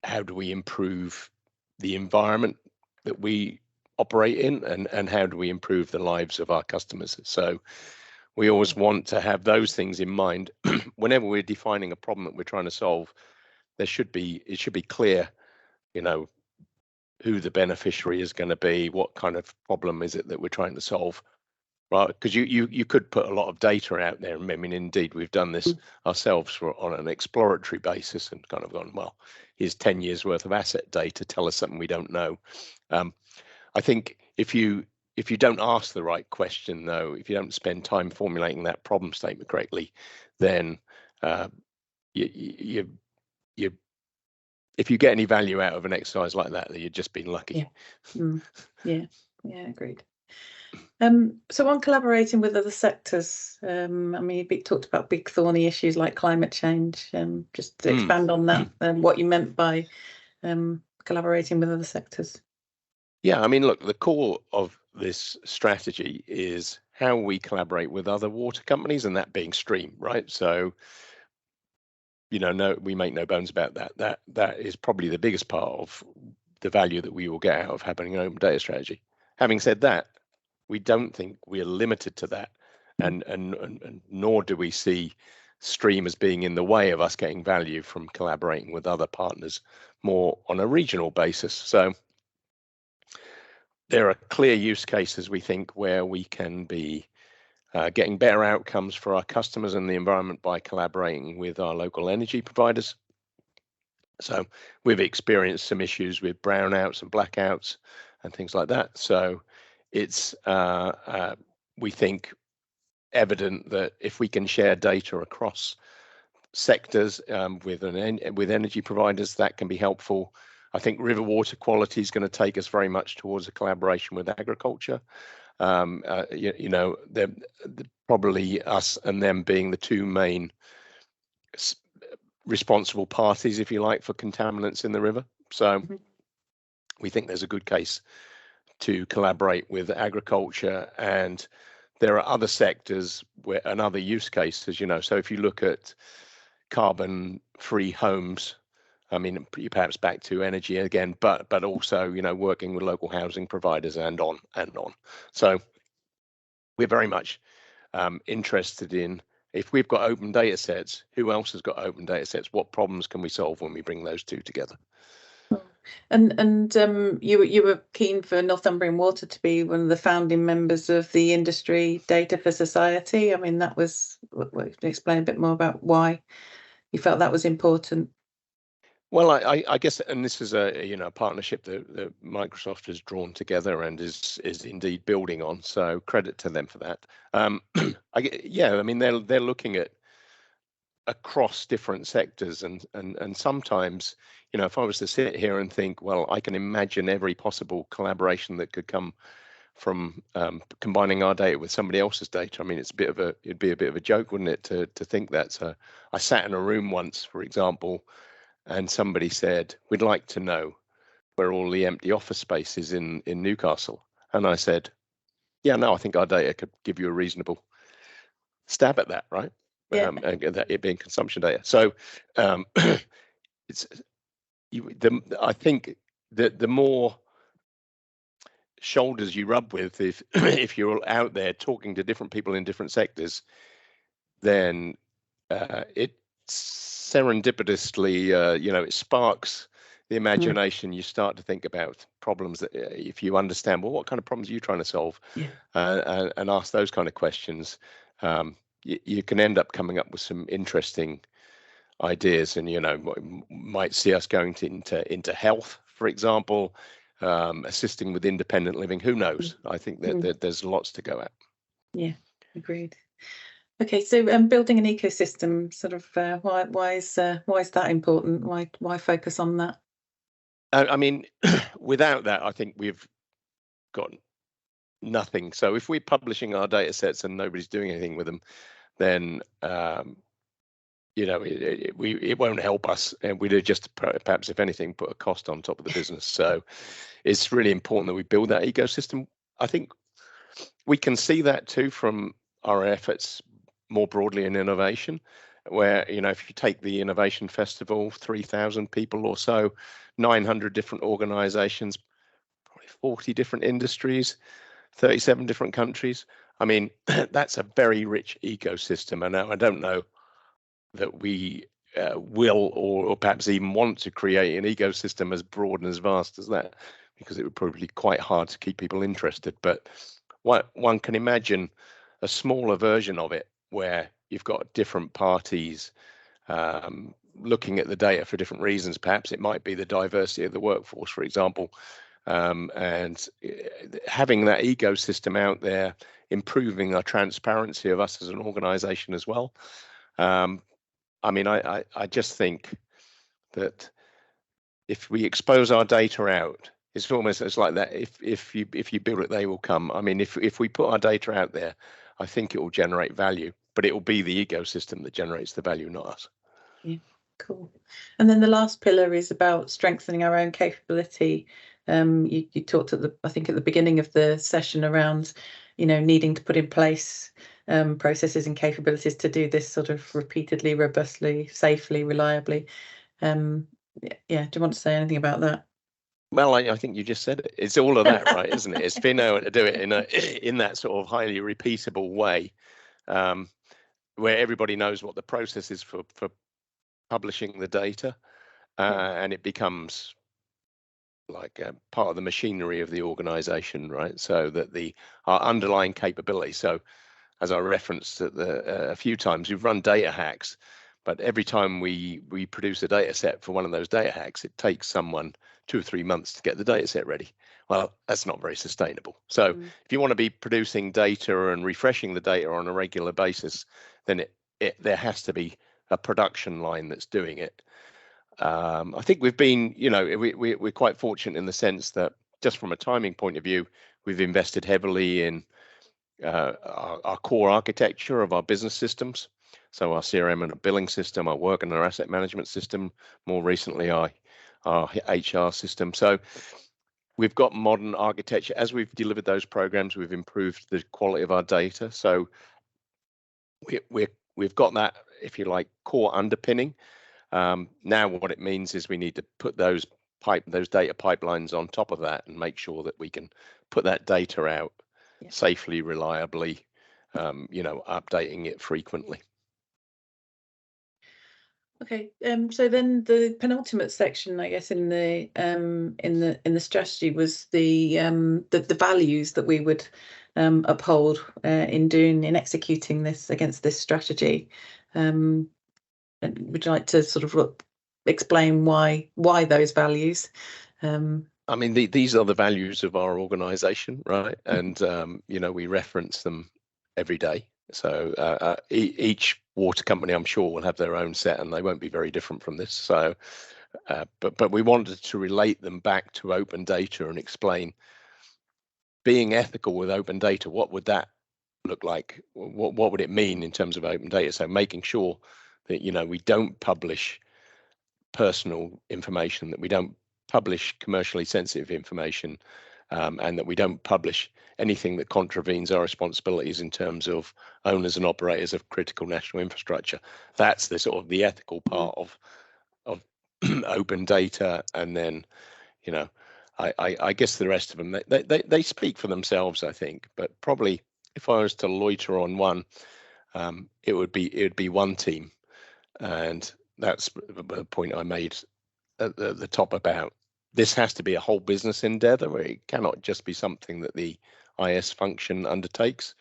how do we improve the environment that we operate in, and how do we improve the lives of our customers? So we always want to have those things in mind whenever we're defining a problem that we're trying to solve. it should be clear, you know, who the beneficiary is going to be, what kind of problem is it that we're trying to solve, right? Because you could put a lot of data out there. I mean, indeed, we've done this ourselves on an exploratory basis and kind of gone, well, here's 10 years worth of asset data, tell us something we don't know. I think if you don't ask the right question, though, if you don't spend time formulating that problem statement correctly, then if you get any value out of an exercise like that, you've just been lucky. Yeah. Agreed. So on collaborating with other sectors, I mean, you talked about big thorny issues like climate change. Just to expand on that, what you meant by collaborating with other sectors. Yeah, I mean, look, the core of this strategy is how we collaborate with other water companies, and that being Stream, right? So, you know, we make no bones about that. That is probably the biggest part of the value that we will get out of having an open data strategy. Having said that, we don't think we are limited to that, and nor do we see Stream as being in the way of us getting value from collaborating with other partners more on a regional basis. So there are clear use cases, we think, where we can be getting better outcomes for our customers and the environment by collaborating with our local energy providers. So we've experienced some issues with brownouts and blackouts and things like that. So it's, we think, evident that if we can share data across sectors with energy providers, that can be helpful. I think river water quality is going to take us very much towards a collaboration with agriculture. You know, they're probably us and them being the two main responsible parties, if you like, for contaminants in the river. So we think there's a good case to collaborate with agriculture, and there are other sectors where and other use cases, you know. So if you look at carbon-free homes, I mean, perhaps back to energy again, but also, you know, working with local housing providers and on. So we're very much interested in, if we've got open data sets, who else has got open data sets? What problems can we solve when we bring those two together? And you were keen for Northumbrian Water to be one of the founding members of the industry Data for Society. I mean, that was, explain a bit more about why you felt that was important. Well, I guess, and this is a partnership that Microsoft has drawn together and is indeed building on. So credit to them for that. I mean, they're looking at across different sectors, and sometimes, you know, if I was to sit here and think, well, I can imagine every possible collaboration that could come from combining our data with somebody else's data. I mean, it'd be a bit of a joke, wouldn't it, to think that? So I sat in a room once, for example, and somebody said, we'd like to know where all the empty office space is in Newcastle. And I said, yeah, no, I think our data could give you a reasonable stab at that, right? Yeah. And that it being consumption data. So I think that the more shoulders you rub with, if you're out there talking to different people in different sectors, then it serendipitously, you know, it sparks the imagination. You start to think about problems that, if you understand, well, what kind of problems are you trying to solve, and ask those kind of questions, you can end up coming up with some interesting ideas. And, you know, might see us going into health, for example, assisting with independent living. Who knows? I think that there's lots to go at. Yeah, agreed. Okay, so building an ecosystem, sort of, why is that important? Why focus on that? I mean, without that, I think we've got nothing. So if we're publishing our data sets and nobody's doing anything with them, then you know, it won't help us, and we'd just perhaps, if anything, put a cost on top of the business. So it's really important that we build that ecosystem. I think we can see that too from our efforts more broadly in innovation, where, you know, if you take the Innovation Festival, 3,000 people or so, 900 different organizations, probably 40 different industries, 37 different countries. I mean, that's a very rich ecosystem. And I don't know that we will or perhaps even want to create an ecosystem as broad and as vast as that, because it would probably be quite hard to keep people interested. But one can imagine a smaller version of it where you've got different parties looking at the data for different reasons. Perhaps it might be the diversity of the workforce, for example, and having that ecosystem out there, improving our transparency of us as an organization as well. I mean, I just think that if we expose our data out, it's like that. If you build it, they will come. I mean, if we put our data out there, I think it will generate value, but it will be the ecosystem that generates the value, not us. Yeah, cool. And then the last pillar is about strengthening our own capability. You talked I think at the beginning of the session around, needing to put in place processes and capabilities to do this sort of repeatedly, robustly, safely, reliably. Yeah, do you want to say anything about that? Well, I think you just said it. It's all of that, right, isn't it? It's being able to do it in that sort of highly repeatable way, where everybody knows what the process is for publishing the data, and it becomes like part of the machinery of the organization, right? So that our underlying capability. So as I referenced a few times, we've run data hacks, but every time we produce a data set for one of those data hacks, it takes someone 2 or 3 months to get the data set ready. Well, that's not very sustainable. So if you want to be producing data and refreshing the data on a regular basis, then there has to be a production line that's doing it. I think we've been, we're quite fortunate in the sense that just from a timing point of view, we've invested heavily in our core architecture of our business systems. So our CRM and our billing system, our work and our asset management system, more recently our HR system. So we've got modern architecture. As we've delivered those programs, we've improved the quality of our data. So we've got that, if you like, core underpinning. Now what it means is we need to put those data pipelines on top of that and make sure that we can put that data out safely, reliably, updating it frequently. Okay, so then the penultimate section, I guess, in the strategy was the values that we would uphold in executing this against this strategy. And would you like to sort of explain why those values? I mean, these are the values of our organisation, right? And we reference them every day. So each water company, I'm sure, will have their own set, and they won't be very different from this. So, but we wanted to relate them back to open data and explain being ethical with open data. What would that look like? What would it mean in terms of open data? So making sure that we don't publish personal information, that we don't publish commercially sensitive information, and that we don't publish anything that contravenes our responsibilities in terms of owners and operators of critical national infrastructure. That's the sort of the ethical part of open data. And then, I guess the rest of them, they speak for themselves, I think. But probably if I was to loiter on one, it would be one team. And that's the point I made at the top about this has to be a whole business endeavor, where it cannot just be something that the IS function undertakes.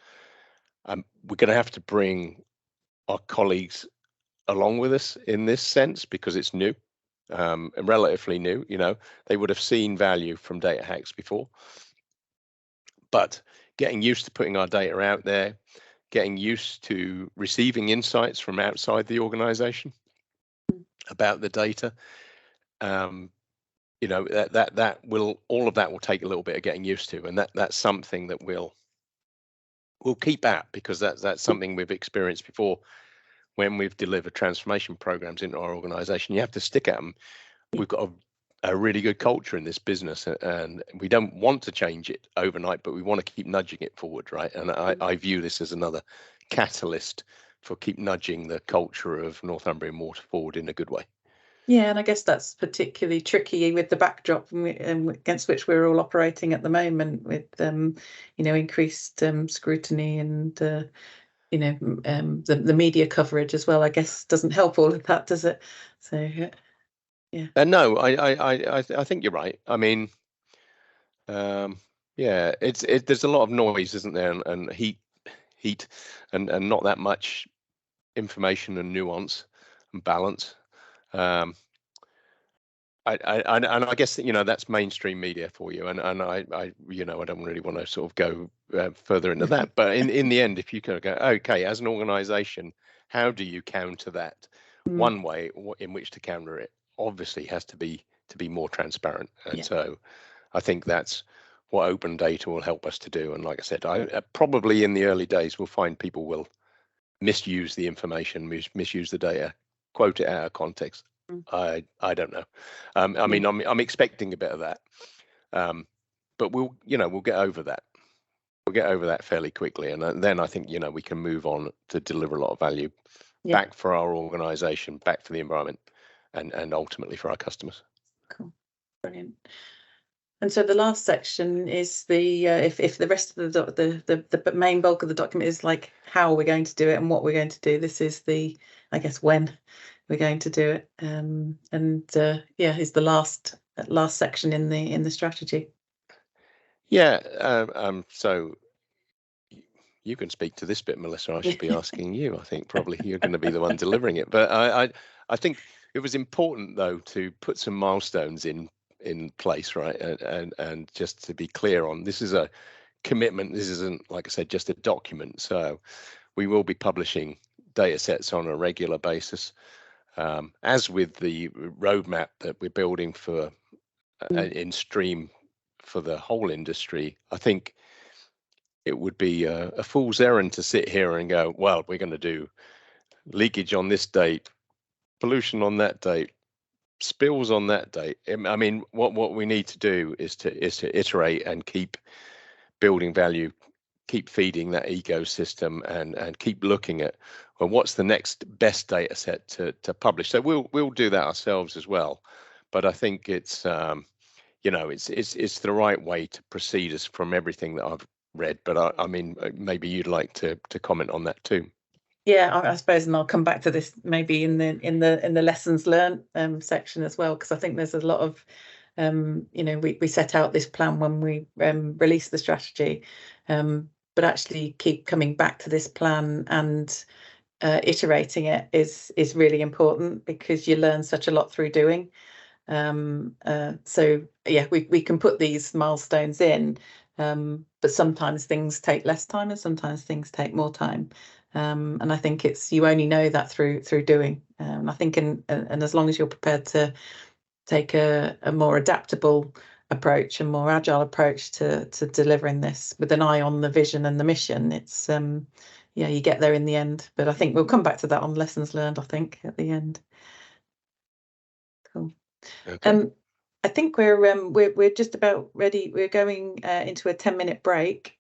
We're going to have to bring our colleagues along with us in this sense, because it's new, relatively new. They would have seen value from data hacks before, but getting used to putting our data out there, getting used to receiving insights from outside the organization about the data, all of that will take a little bit of getting used to, and that's something that we'll keep at, because that's something we've experienced before when we've delivered transformation programs into our organization. You have to stick at them. We've got a really good culture in this business, and we don't want to change it overnight, but we want to keep nudging it forward, right? And I view this as another catalyst for keep nudging the culture of Northumbrian Water forward in a good way. Yeah, and I guess that's particularly tricky with the backdrop against which we're all operating at the moment, with increased scrutiny and the media coverage as well, I guess, doesn't help all of that, does it? So yeah. No, I think you're right. I mean, yeah, there's a lot of noise, isn't there, and heat, and not that much information and nuance and balance. I guess that, that's mainstream media for you, and I don't really want to sort of go further into that, but in the end, if you kind of go, okay, as an organization, how do you counter that? One way in which to counter it obviously has to be more transparent, and so I think that's what open data will help us to do. And like I said, I probably in the early days we'll find people will misuse the information, misuse the data, quote it out of context. I don't know. I mean, I'm expecting a bit of that, but we'll get over that. We'll get over that fairly quickly, and then I think we can move on to deliver a lot of value back for our organisation, back for the environment, and ultimately for our customers. Cool, brilliant. And so the last section is the if the rest of the main bulk of the document is like how we're going to do it and what we're going to do. This is the, I guess, when we're going to do it, is the last section in the strategy. So you can speak to this bit, Melissa. I should be asking you. I think probably you're going to be the one delivering it, but I think it was important though to put some milestones in place, right, and just to be clear on, this is a commitment. This isn't, like I said, just a document. So we will be publishing data sets on a regular basis, as with the roadmap that we're building for in stream for the whole industry. I think it would be a fool's errand to sit here and go, well, we're going to do leakage on this date, pollution on that date, spills on that date. I mean, what we need to do is to iterate and keep building value, keep feeding that ecosystem, and keep looking at, well, what's the next best data set to publish. So we'll do that ourselves as well. But I think it's it's the right way to proceed as from everything that I've read. But I mean, maybe you'd like to comment on that too. Yeah, I suppose, and I'll come back to this maybe in the lessons learned section as well, because I think there's a lot of we set out this plan when we released the strategy, but actually keep coming back to this plan and iterating it is really important, because you learn such a lot through doing. So yeah, we can put these milestones in, but sometimes things take less time and sometimes things take more time. And I think you only know that through doing. I think, and as long as you're prepared to take a more adaptable approach and more agile approach to delivering this with an eye on the vision and the mission, it's you get there in the end. But I think we'll come back to that on lessons learned, I think, at the end. Cool. Okay. I think we're just about ready. We're going into a 10-minute break.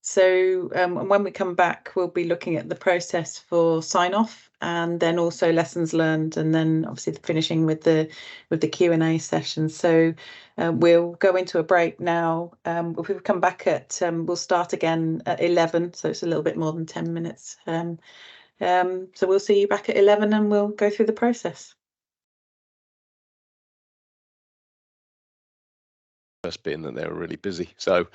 So when we come back, we'll be looking at the process for sign-off, and then also lessons learned, and then obviously finishing with the Q&A session. So we'll go into a break now. If we come back we'll start again at 11, so it's a little bit more than 10 minutes. So we'll see you back at 11 and we'll go through the process. First being that they were really busy, so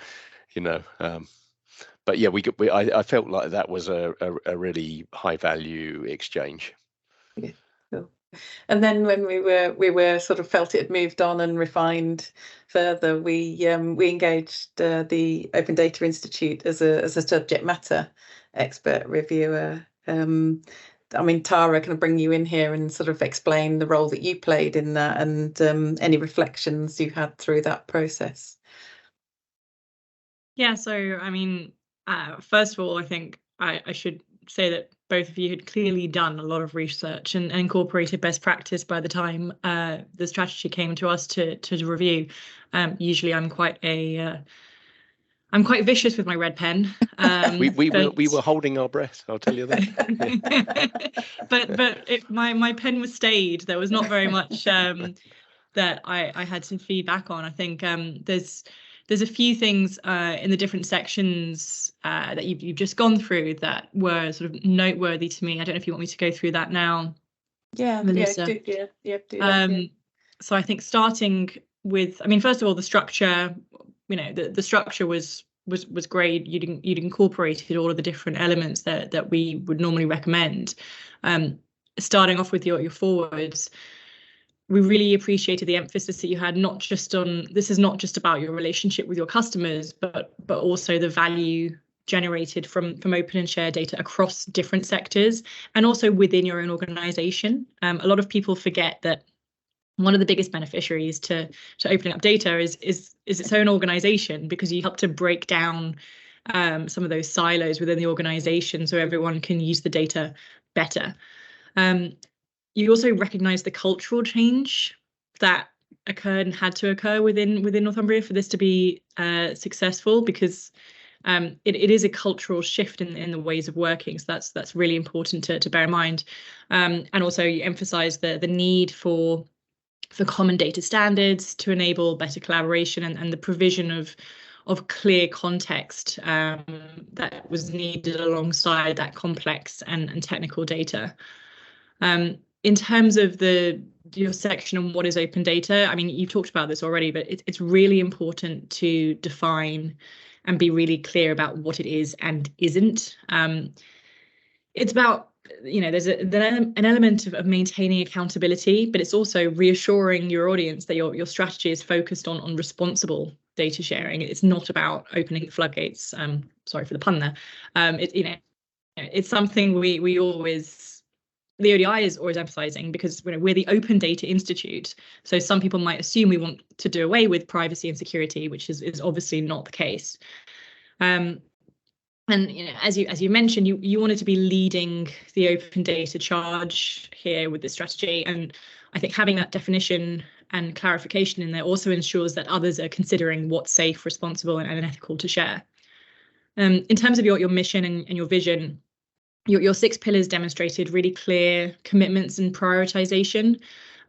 but yeah, I felt like that was a really high value exchange. Yeah, cool. And then when we were sort of felt it had moved on and refined further, we engaged the Open Data Institute as a subject matter expert reviewer. I mean, Tara, can I bring you in here and sort of explain the role that you played in that, and any reflections you had through that process? Yeah, so I mean, first of all, I think I should say that both of you had clearly done a lot of research and incorporated best practice by the time the strategy came to us to review. Usually I'm quite vicious with my red pen. We were holding our breath, I'll tell you that. but my pen was stayed. There was not very much that I had to feed back on. I think there's there's a few things in the different sections that you've just gone through that were sort of noteworthy to me. I don't know if you want me to go through that now. Yeah, Melissa. do that. So I think starting with, I mean, first of all, the structure, you know, the structure was great. You'd incorporated all of the different elements that we would normally recommend. Starting off with your forwards, we really appreciated the emphasis that you had, not just on, this is not just about your relationship with your customers, but also the value generated from open and share data across different sectors and also within your own organization. A lot of people forget that one of the biggest beneficiaries to opening up data is its own organization, because you help to break down some of those silos within the organization so everyone can use the data better. You also recognise the cultural change that occurred and had to occur within Northumbria for this to be successful, because it is a cultural shift in the ways of working. So that's really important to bear in mind. And also you emphasise the need for common data standards to enable better collaboration and the provision of clear context that was needed alongside that complex and technical data. In terms of your section on what is open data, I mean, you've talked about this already, but it's really important to define and be really clear about what it is and isn't. It's about, you know, there's an element of maintaining accountability, but it's also reassuring your audience that your strategy is focused on responsible data sharing. It's not about opening the floodgates. Sorry for the pun there. It's something we always, the ODI is always emphasizing, because we're the Open Data Institute. So some people might assume we want to do away with privacy and security, which is obviously not the case. And you know, as you mentioned, you wanted to be leading the open data charge here with this strategy, and I think having that definition and clarification in there also ensures that others are considering what's safe, responsible, and ethical to share. In terms of your mission and your vision, your 6 pillars demonstrated really clear commitments and prioritization.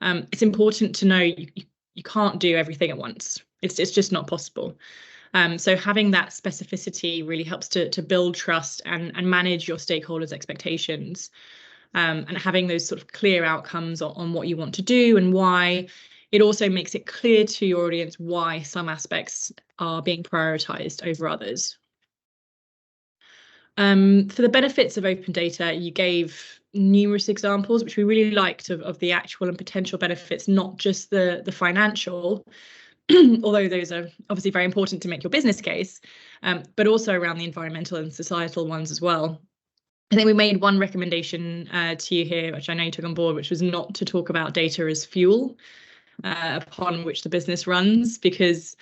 It's important to know you can't do everything at once. It's just not possible. So having that specificity really helps to build trust and manage your stakeholders' expectations, and having those sort of clear outcomes on what you want to do and why. It also makes it clear to your audience why some aspects are being prioritized over others. For the benefits of open data, you gave numerous examples, which we really liked, of the actual and potential benefits, not just the financial, although those are obviously very important to make your business case, but also around the environmental and societal ones as well. I think we made one recommendation to you here, which I know you took on board, which was not to talk about data as fuel upon which the business runs, because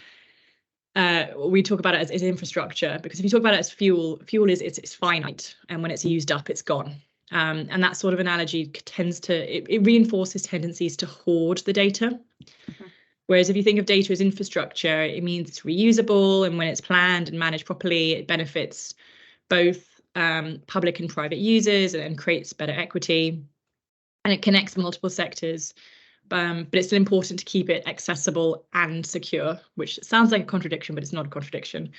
we talk about it as infrastructure. Because if you talk about it as fuel it's finite, and when it's used up, it's gone. And that sort of analogy tends to, it reinforces tendencies to hoard the data. Mm-hmm. Whereas if you think of data as infrastructure, it means it's reusable, and when it's planned and managed properly, it benefits both public and private users and creates better equity, and it connects multiple sectors. But it's still important to keep it accessible and secure, which sounds like a contradiction, but it's not a contradiction.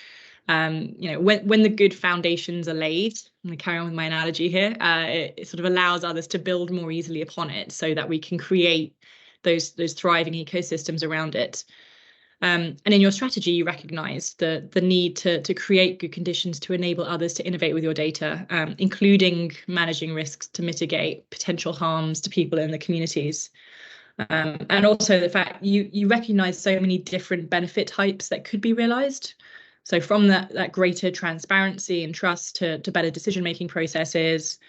You know, when the good foundations are laid, I'm going to carry on with my analogy here, it sort of allows others to build more easily upon it, so that we can create those thriving ecosystems around it. And in your strategy, you recognise the need to create good conditions to enable others to innovate with your data, including managing risks to mitigate potential harms to people in the communities. And also the fact you recognise so many different benefit types that could be realised. So from that greater transparency and trust to better decision-making processes,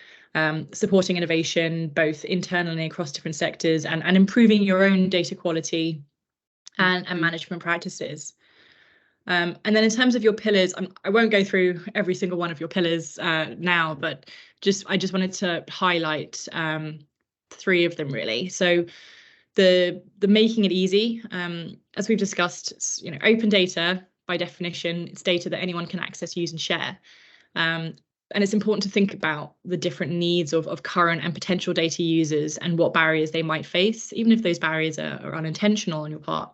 supporting innovation both internally across different sectors, and improving your own data quality and management practices. And then in terms of your pillars, I won't go through every single one of your pillars now, but I just wanted to highlight 3 of them really. So the making it easy, as we've discussed, it's, you know, open data by definition, it's data that anyone can access, use and share. And it's important to think about the different needs of current and potential data users and what barriers they might face, even if those barriers are unintentional on your part.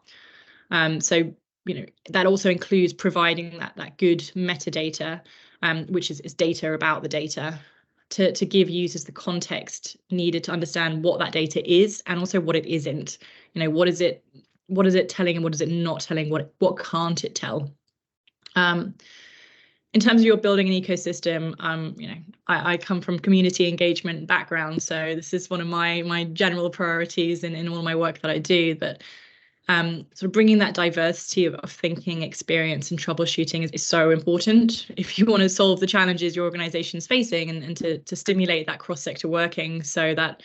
So, you that also includes providing that good metadata, which is data about the data, to give users the context needed to understand what that data is and also what it isn't. What is it telling and what is it not telling? What can't it tell? In terms of your building an ecosystem, I come from community engagement background, so this is one of my general priorities in all my work that I do. But sort of bringing that diversity of thinking, experience, and troubleshooting is so important if you want to solve the challenges your organization is facing, and to stimulate that cross-sector working so that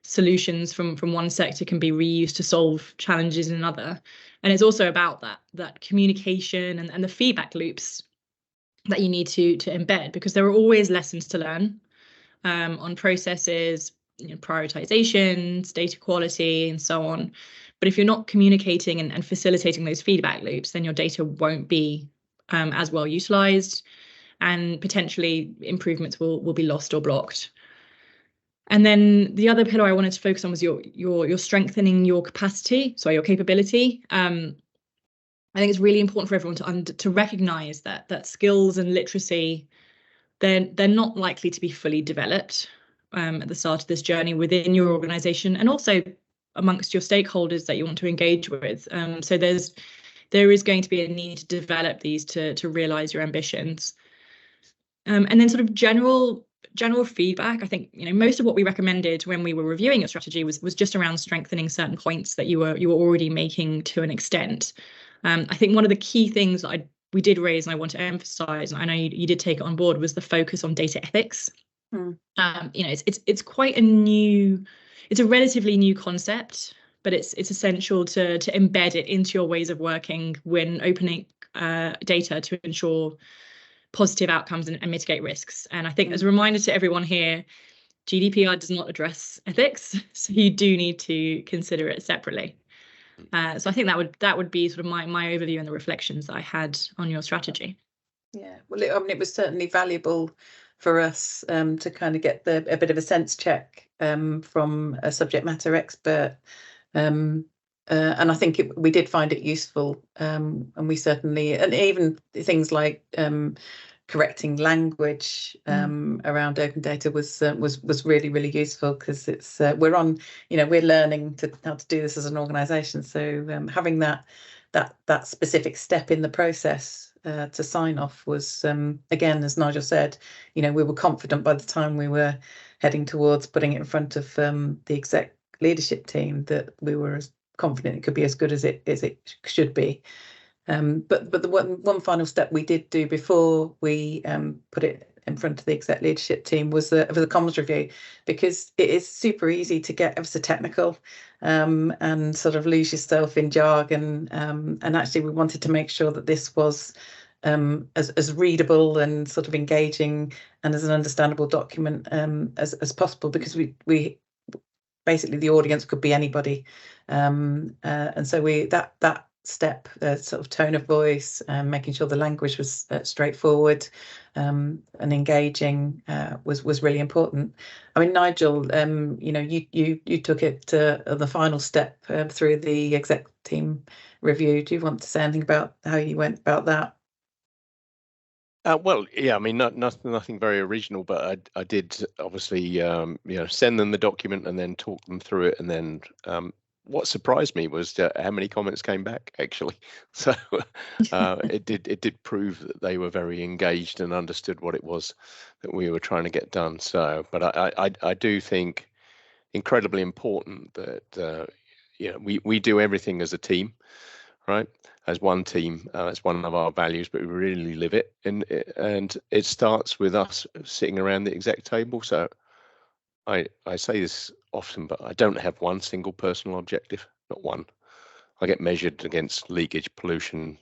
solutions from one sector can be reused to solve challenges in another. And it's also about that communication and the feedback loops that you need to embed, because there are always lessons to learn on processes, prioritizations, data quality, and so on. But if you're not communicating and facilitating those feedback loops, then your data won't be as well utilized, and potentially improvements will be lost or blocked. And then the other pillar I wanted to focus on was your strengthening your capacity, so your capability. I think it's really important for everyone to recognize that skills and literacy, they're not likely to be fully developed at the start of this journey within your organization, and also amongst your stakeholders that you want to engage with. So there is going to be a need to develop these to realize your ambitions. And then sort of general feedback. I think most of what we recommended when we were reviewing your strategy was just around strengthening certain points that you were already making to an extent. I think one of the key things that we did raise, and I want to emphasize, and I know you did take it on board, was the focus on data ethics. It's quite it's a relatively new concept, but it's essential to embed it into your ways of working when opening data to ensure positive outcomes and mitigate risks. And I think as a reminder to everyone here, GDPR does not address ethics, so you do need to consider it separately. So I think that would be sort of my overview and the reflections that I had on your strategy. Yeah, well, it was certainly valuable for us to kind of get a bit of a sense check from a subject matter expert, and I think we did find it useful, and we certainly, and even things like correcting language around open data was really, really useful, because it's we're learning how to do this as an organisation. So having that specific step in the process to sign off was, again, as Nigel said, we were confident by the time we were heading towards putting it in front of the exec leadership team that we were as confident it could be as good as it should be. But the one final step we did do before we put it in front of the exec leadership team was the comms review, because it is super easy to get ever so technical and sort of lose yourself in jargon. And actually, we wanted to make sure that this was as readable and sort of engaging and as an understandable document as possible, because we basically, the audience could be anybody, and so that step, sort of tone of voice, making sure the language was straightforward and engaging was really important. I mean, Nigel, you took it to the final step through the exec team review. Do you want to say anything about how you went about that? Well, yeah, I mean, nothing very original, but I did obviously, send them the document and then talk them through it. And then what surprised me was how many comments came back, actually. So it did prove that they were very engaged and understood what it was that we were trying to get done. So, but I do think incredibly important that we do everything as a team, right? As one team. It's one of our values, but we really live it. And it starts with us sitting around the exec table. So I say this often, but I don't have one single personal objective, not one. I get measured against leakage, pollution,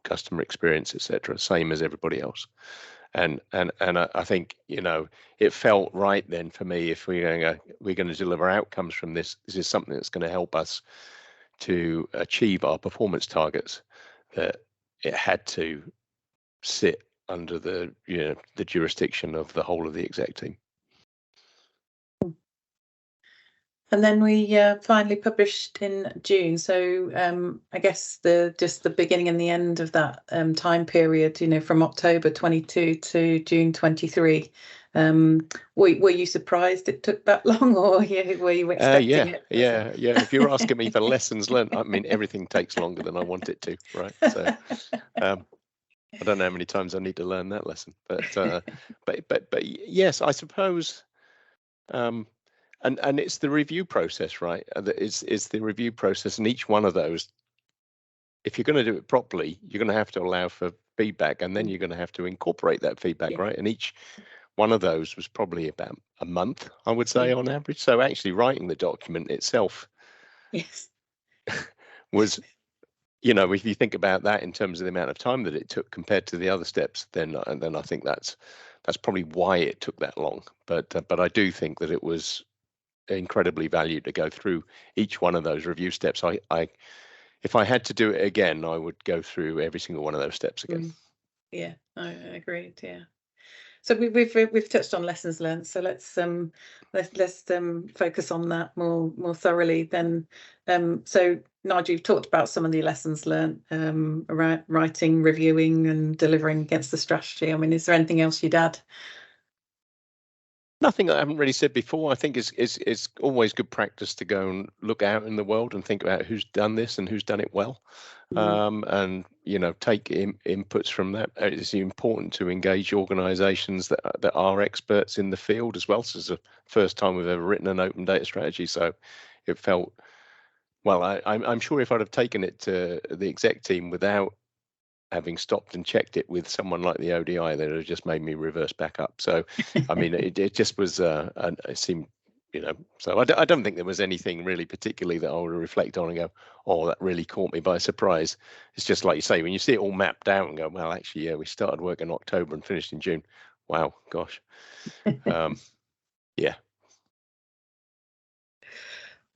customer experience, etc., same as everybody else. And I think it felt right then for me, if we're going to deliver outcomes from this is something that's going to help us to achieve our performance targets, that it had to sit under the jurisdiction of the whole of the exec team. And then we finally published in June. So I guess just the beginning and the end of that time period, you know, from October 22 to June 23. Were you surprised it took that long, or were you expecting it? Yeah. If you're asking me for lessons learned, I mean, everything takes longer than I want it to, right? So I don't know how many times I need to learn that lesson, but yes, I suppose. And it's the review process, right? It's the review process, and each one of those, if you're going to do it properly, you're going to have to allow for feedback, and then you're going to have to incorporate that feedback, right? And each one of those was probably about a month, I would say, on average. So actually writing the document itself was, you know, if you think about that in terms of the amount of time that it took compared to the other steps, then I think that's probably why it took that long. But I do think that it was incredibly valued to go through each one of those review steps. If I had to do it again, I would go through every single one of those steps again. Yeah, I agreed. Yeah. So we've touched on lessons learned. So let's focus on that more thoroughly then. So Nigel, you've talked about some of the lessons learned around writing, reviewing, and delivering against the strategy. I mean, is there anything else you'd add? Nothing I haven't really said before. I think it's always good practice to go and look out in the world and think about who's done this and who's done it well, and you know, take inputs from that. It's important to engage organisations that are experts in the field as well. So it's the first time we've ever written an open data strategy, so it felt well. I'm sure if I'd have taken it to the exec team without having stopped and checked it with someone like the ODI, that it just made me reverse back up. So, I mean, it just was, it seemed, you know, so I don't think there was anything really particularly that I would reflect on and go, oh, that really caught me by surprise. It's just like you say, when you see it all mapped out and go, well, actually, yeah, we started work in October and finished in June. Wow, gosh. Yeah.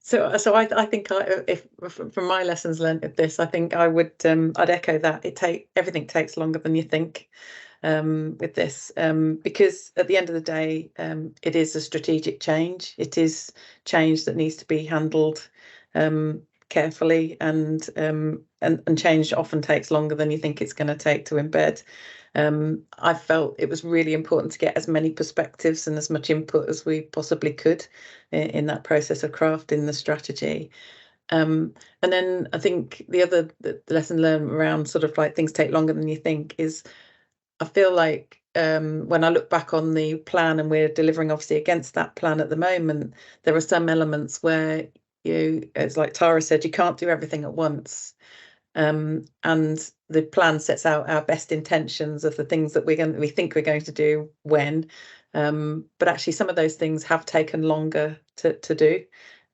So I think if from my lessons learned of this, I think I would I'd echo that. Everything takes longer than you think with this, because at the end of the day, it is a strategic change. It is change that needs to be handled carefully, and change often takes longer than you think it's going to take to embed. I felt it was really important to get as many perspectives and as much input as we possibly could in that process of crafting the strategy. And then I think the lesson learned around sort of like things take longer than you think is, I feel like when I look back on the plan, and we're delivering obviously against that plan at the moment, there are some elements where it's like Tara said, you can't do everything at once. And the plan sets out our best intentions of the things that we think we're going to do when, but actually some of those things have taken longer to do.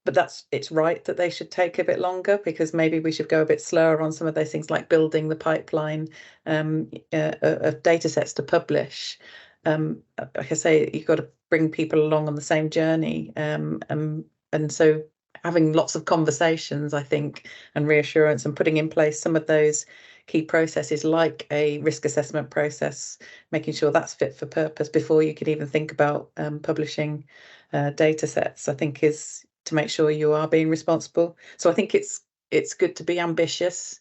But it's right that they should take a bit longer, because maybe we should go a bit slower on some of those things, like building the pipeline of data sets to publish. Like I say, you've got to bring people along on the same journey, and so having lots of conversations, I think, and reassurance, and putting in place some of those key processes, like a risk assessment process, making sure that's fit for purpose before you could even think about publishing data sets, I think is to make sure you are being responsible. So I think it's good to be ambitious,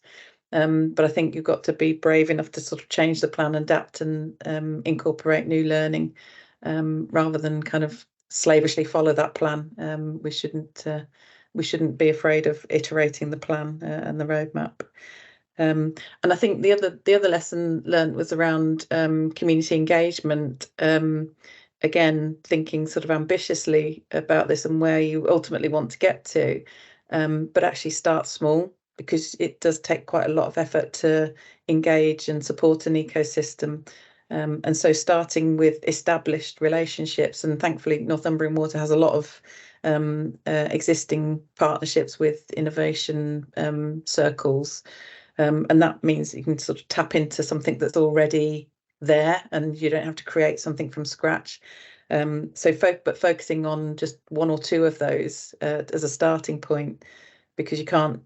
but I think you've got to be brave enough to sort of change the plan, adapt, and incorporate new learning, rather than kind of slavishly follow that plan. We shouldn't be afraid of iterating the plan and the roadmap. And I think the other lesson learned was around community engagement. Again, thinking sort of ambitiously about this and where you ultimately want to get to, but actually start small, because it does take quite a lot of effort to engage and support an ecosystem. And so starting with established relationships, and thankfully Northumbrian Water has a lot of existing partnerships with innovation circles, and that means you can sort of tap into something that's already there, and you don't have to create something from scratch. But focusing on just one or two of those as a starting point, because you can't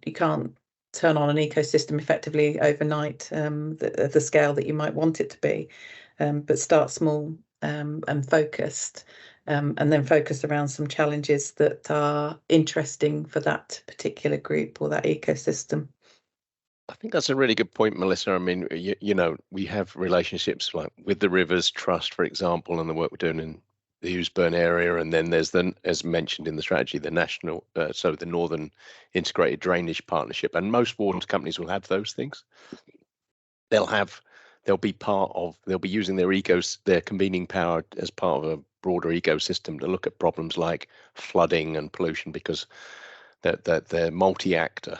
turn on an ecosystem effectively overnight, the scale that you might want it to be, but start small. and focused, and then focus around some challenges that are interesting for that particular group or that ecosystem. I think that's a really good point, Melissa. I mean, you know, we have relationships like with the Rivers Trust, for example, and the work we're doing in the Ouseburn area, and then there's the, as mentioned in the strategy, the national, so the Northern Integrated Drainage Partnership, and most water companies will have those things. They'll be part of, they'll be using their convening power as part of a broader ecosystem to look at problems like flooding and pollution, because they're multi-actor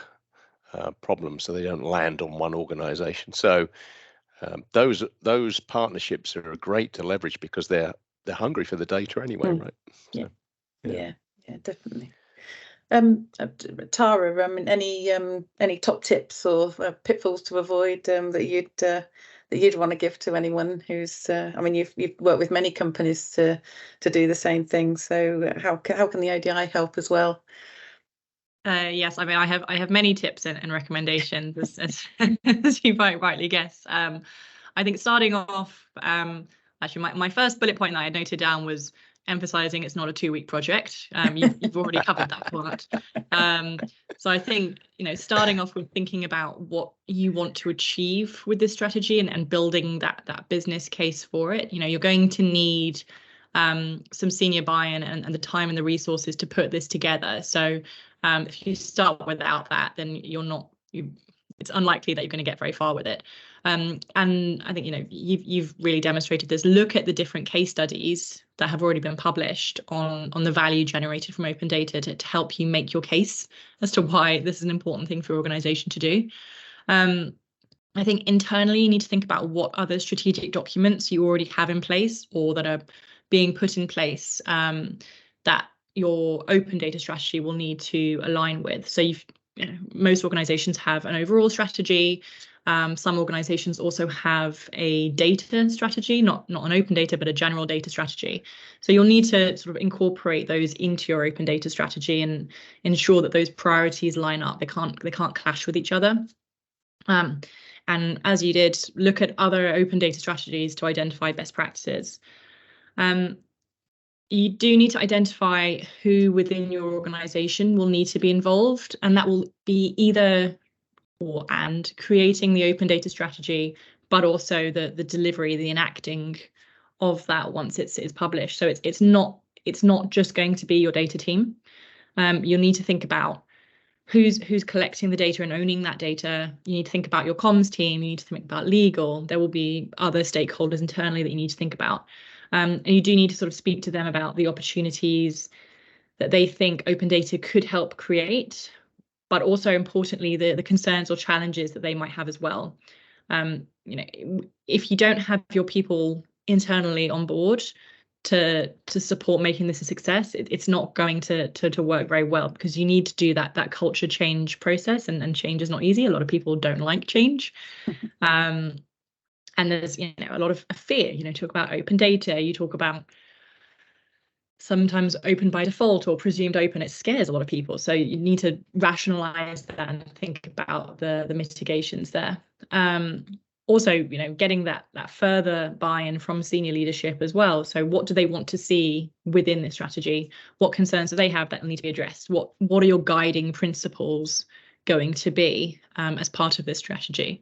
problems, so they don't land on one organization. So those partnerships are great to leverage because they're hungry for the data anyway, right? So, yeah, definitely. Tara, I mean, any top tips or pitfalls to avoid that you'd want to give to anyone who's I mean, you've worked with many companies to do the same thing, so how can the ODI help as well? Yes, I mean, I have many tips and recommendations, as you might rightly guess. I think starting off, actually, my first bullet point that I noted down was emphasizing it's not a 2-week project. You've already covered that part. So I think, you know, starting off with thinking about what you want to achieve with this strategy and building that business case for it. You know, you're going to need some senior buy-in and the time and the resources to put this together. So if you start without that, then it's unlikely that you're going to get very far with it. And I think, you know, you've really demonstrated this. Look at the different case studies that have already been published on the value generated from open data to help you make your case as to why this is an important thing for your organization to do. I think internally you need to think about what other strategic documents you already have in place or that are being put in place that your open data strategy will need to align with. So most organizations have an overall strategy. Some organizations also have a data strategy, not an open data, but a general data strategy. So you'll need to sort of incorporate those into your open data strategy and ensure that those priorities line up. They can't clash with each other. And as you did, look at other open data strategies to identify best practices. You do need to identify who within your organization will need to be involved, and that will be either or and creating the open data strategy, but also the delivery, the enacting of that once it's published. So it's not just going to be your data team. You'll need to think about who's collecting the data and owning that data. You need to think about your comms team. You need to think about legal. There will be other stakeholders internally that you need to think about. And you do need to sort of speak to them about the opportunities that they think open data could help create, but also importantly, the concerns or challenges that they might have as well. You know, if you don't have your people internally on board to support making this a success, it's not going to work very well, because you need to do that culture change process, and change is not easy. A lot of people don't like change. And there's, you know, a lot of fear. You know, talk about open data, you talk about sometimes open by default or presumed open. It scares a lot of people. So you need to rationalize that and think about the mitigations there. Also, you know, getting that further buy-in from senior leadership as well. So what do they want to see within this strategy? What concerns do they have that need to be addressed? What are your guiding principles going to be as part of this strategy?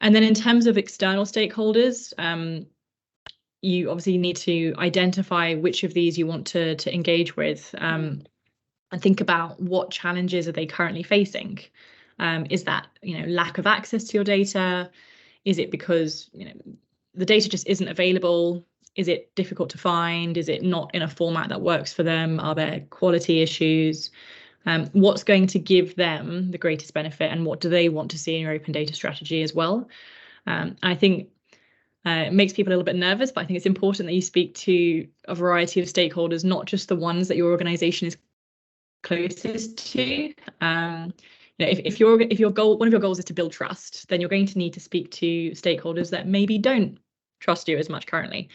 And then in terms of external stakeholders, you obviously need to identify which of these you want to engage with, and think about what challenges are they currently facing. Is that, you know, lack of access to your data? Is it because, you know, the data just isn't available? Is it difficult to find? Is it not in a format that works for them? Are there quality issues? What's going to give them the greatest benefit, and what do they want to see in your open data strategy as well? I think it makes people a little bit nervous, but I think it's important that you speak to a variety of stakeholders, not just the ones that your organization is closest to. You know, if your goal, one of your goals is to build trust, then you're going to need to speak to stakeholders that maybe don't trust you as much currently,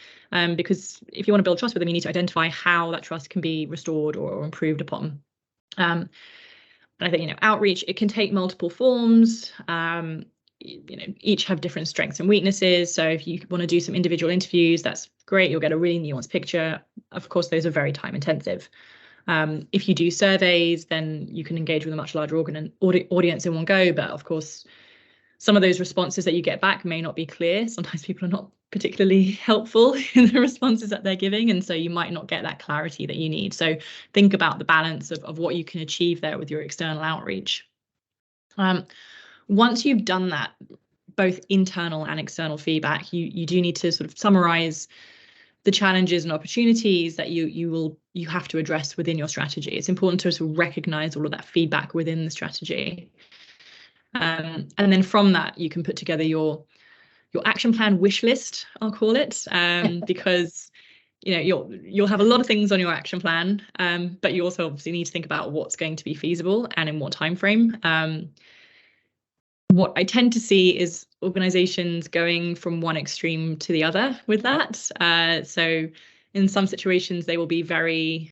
because if you want to build trust with them, you need to identify how that trust can be restored or improved upon. And I think, you know, outreach, it can take multiple forms. each have different strengths and weaknesses. So if you want to do some individual interviews, that's great. You'll get a really nuanced picture. Of course, those are very time intensive. If you do surveys, then you can engage with a much larger audience in one go. But of course, some of those responses that you get back may not be clear. Sometimes people are not particularly helpful in the responses that they're giving, and so you might not get that clarity that you need. So think about the balance of what you can achieve there with your external outreach. Once you've done that, both internal and external feedback, you do need to sort of summarize the challenges and opportunities that you have to address within your strategy. It's important to sort of recognize all of that feedback within the strategy. And then from that, you can put together your action plan wish list, I'll call it, because you'll have a lot of things on your action plan, but you also obviously need to think about what's going to be feasible and in what time frame. What I tend to see is organizations going from one extreme to the other with that. So in some situations, they will be very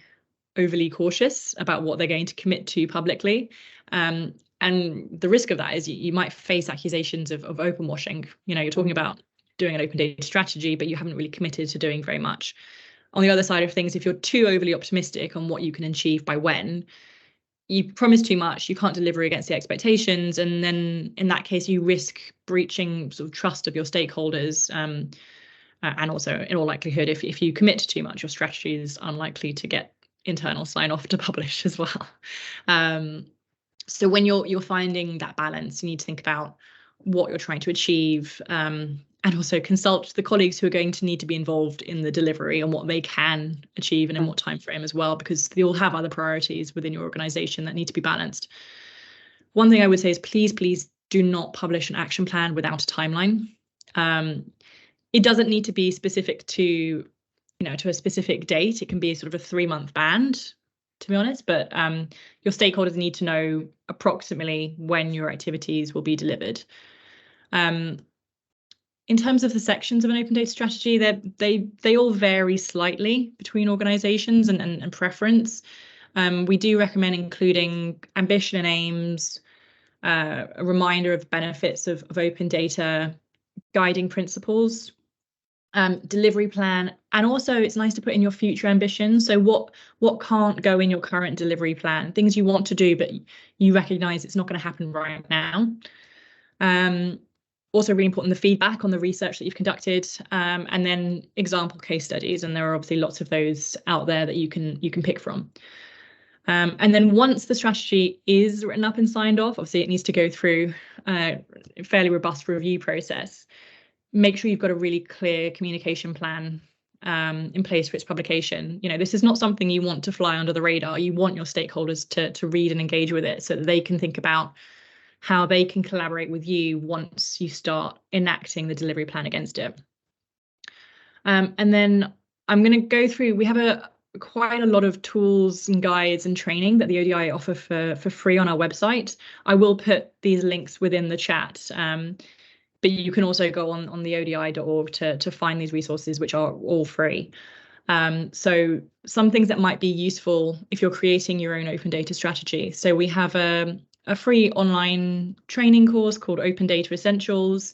overly cautious about what they're going to commit to publicly. And the risk of that is you might face accusations of open washing. You're talking about doing an open data strategy, but you haven't really committed to doing very much. On the other side of things, if you're too overly optimistic on what you can achieve by when, you promise too much, you can't deliver against the expectations, and then in that case you risk breaching sort of trust of your stakeholders, and also in all likelihood, if you commit to too much, your strategy is unlikely to get internal sign-off to publish as well. So when you're finding that balance, you need to think about what you're trying to achieve, and also consult the colleagues who are going to need to be involved in the delivery and what they can achieve and in what time frame as well, because you'll have other priorities within your organization that need to be balanced. One thing I would say is please do not publish an action plan without a timeline. It doesn't need to be specific to a specific date. It can be sort of a 3-month band, to be honest, but your stakeholders need to know approximately when your activities will be delivered. In terms of the sections of an open data strategy, they all vary slightly between organizations and preference. We do recommend including ambition and aims, a reminder of benefits of open data, guiding principles, delivery plan, and also it's nice to put in your future ambitions. So what can't go in your current delivery plan, things you want to do, but you recognize it's not going to happen right now. Also really important, the feedback on the research that you've conducted, and then example case studies. And there are obviously lots of those out there that you can pick from. And then once the strategy is written up and signed off, obviously it needs to go through a fairly robust review process. Make sure you've got a really clear communication plan in place for its publication. This is not something you want to fly under the radar. You want your stakeholders to read and engage with it so that they can think about how they can collaborate with you once you start enacting the delivery plan against it. And then I'm going to go through, we have quite a lot of tools and guides and training that the ODI offer for free on our website. I will put these links within the chat, but you can also go on the odi.org to find these resources, which are all free. So some things that might be useful if you're creating your own open data strategy. So we have a free online training course called Open Data Essentials.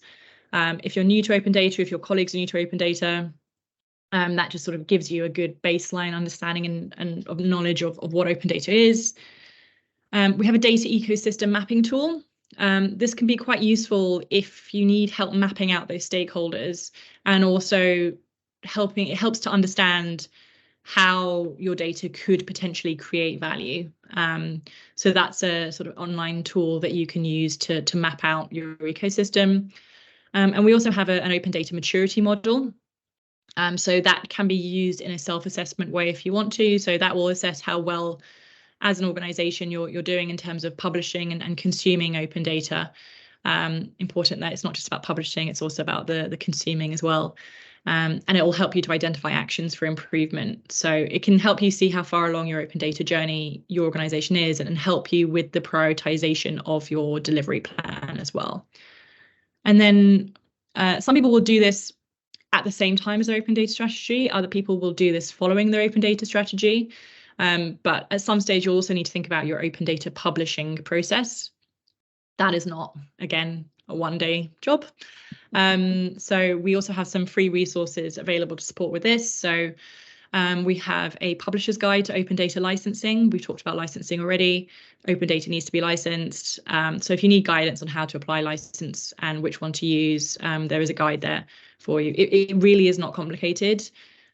If you're new to open data, if your colleagues are new to open data, that just sort of gives you a good baseline understanding and of knowledge of what open data is. We have a data ecosystem mapping tool. This can be quite useful if you need help mapping out those stakeholders, and also it helps to understand how your data could potentially create value. So that's a sort of online tool that you can use to map out your ecosystem. And we also have an open data maturity model. So that can be used in a self-assessment way if you want to. So that will assess how well, as an organization, you're doing in terms of publishing and consuming open data. Important that it's not just about publishing, it's also about the consuming as well. And it will help you to identify actions for improvement. So it can help you see how far along your open data journey your organization is, and help you with the prioritization of your delivery plan as well. And then some people will do this at the same time as their open data strategy. Other people will do this following their open data strategy. But at some stage, you'll also need to think about your open data publishing process. That is not, again, a one-day job. So we also have some free resources available to support with this. So we have a publisher's guide to open data licensing. We've talked about licensing already. Open data needs to be licensed. So if you need guidance on how to apply license and which one to use, there is a guide there for you. It really is not complicated.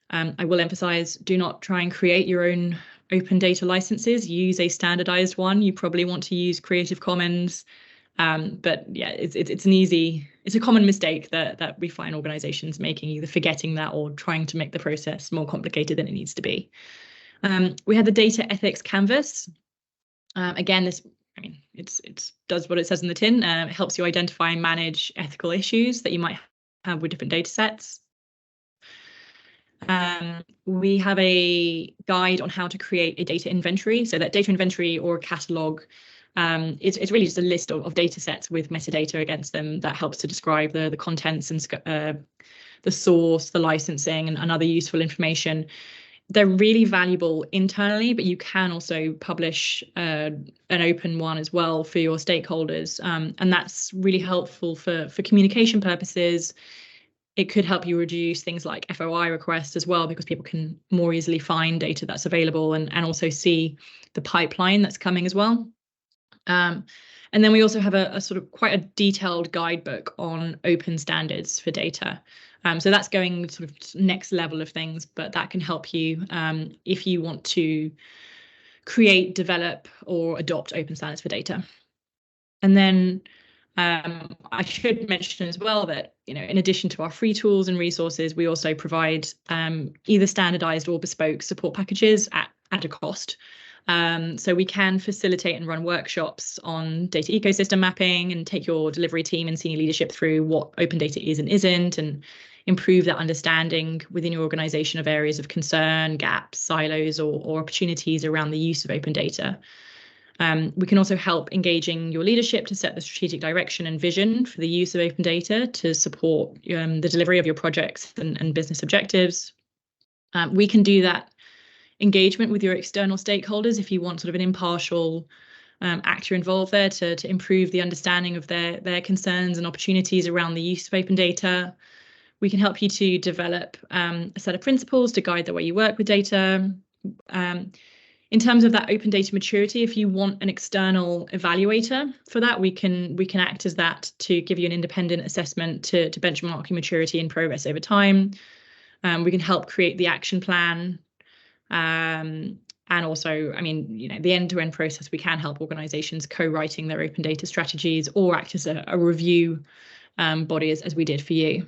I will emphasize, do not try and create your own open data licenses. Use a standardized one. You probably want to use Creative Commons. But yeah, it's a common mistake that we find organizations making, either forgetting that or trying to make the process more complicated than it needs to be. We had the data ethics canvas. Again, it does what it says in the tin. It helps you identify and manage ethical issues that you might have with different data sets. We have a guide on how to create a data inventory. So that data inventory or catalog, it's really just a list of data sets with metadata against them that helps to describe the contents and the source, the licensing, and other useful information. They're really valuable internally, but you can also publish an open one as well for your stakeholders. And that's really helpful for communication purposes. It could help you reduce things like FOI requests as well, because people can more easily find data that's available and also see the pipeline that's coming as well. And then we also have a sort of quite a detailed guidebook on open standards for data. So that's going sort of next level of things, but that can help you if you want to create, develop, or adopt open standards for data. And then I should mention as well that, in addition to our free tools and resources, we also provide either standardized or bespoke support packages at a cost. So we can facilitate and run workshops on data ecosystem mapping and take your delivery team and senior leadership through what open data is and isn't, and improve that understanding within your organization of areas of concern, gaps, silos, or opportunities around the use of open data. We can also help engaging your leadership to set the strategic direction and vision for the use of open data to support the delivery of your projects and business objectives. We can do that engagement with your external stakeholders if you want sort of an impartial actor involved there to improve the understanding of their concerns and opportunities around the use of open data. We can help you to develop a set of principles to guide the way you work with data. In terms of that open data maturity, if you want an external evaluator for that, we can act as that to give you an independent assessment to benchmark your maturity and progress over time. We can help create the action plan. And also, the end-to-end process, we can help organizations co-writing their open data strategies or act as a review body as we did for you.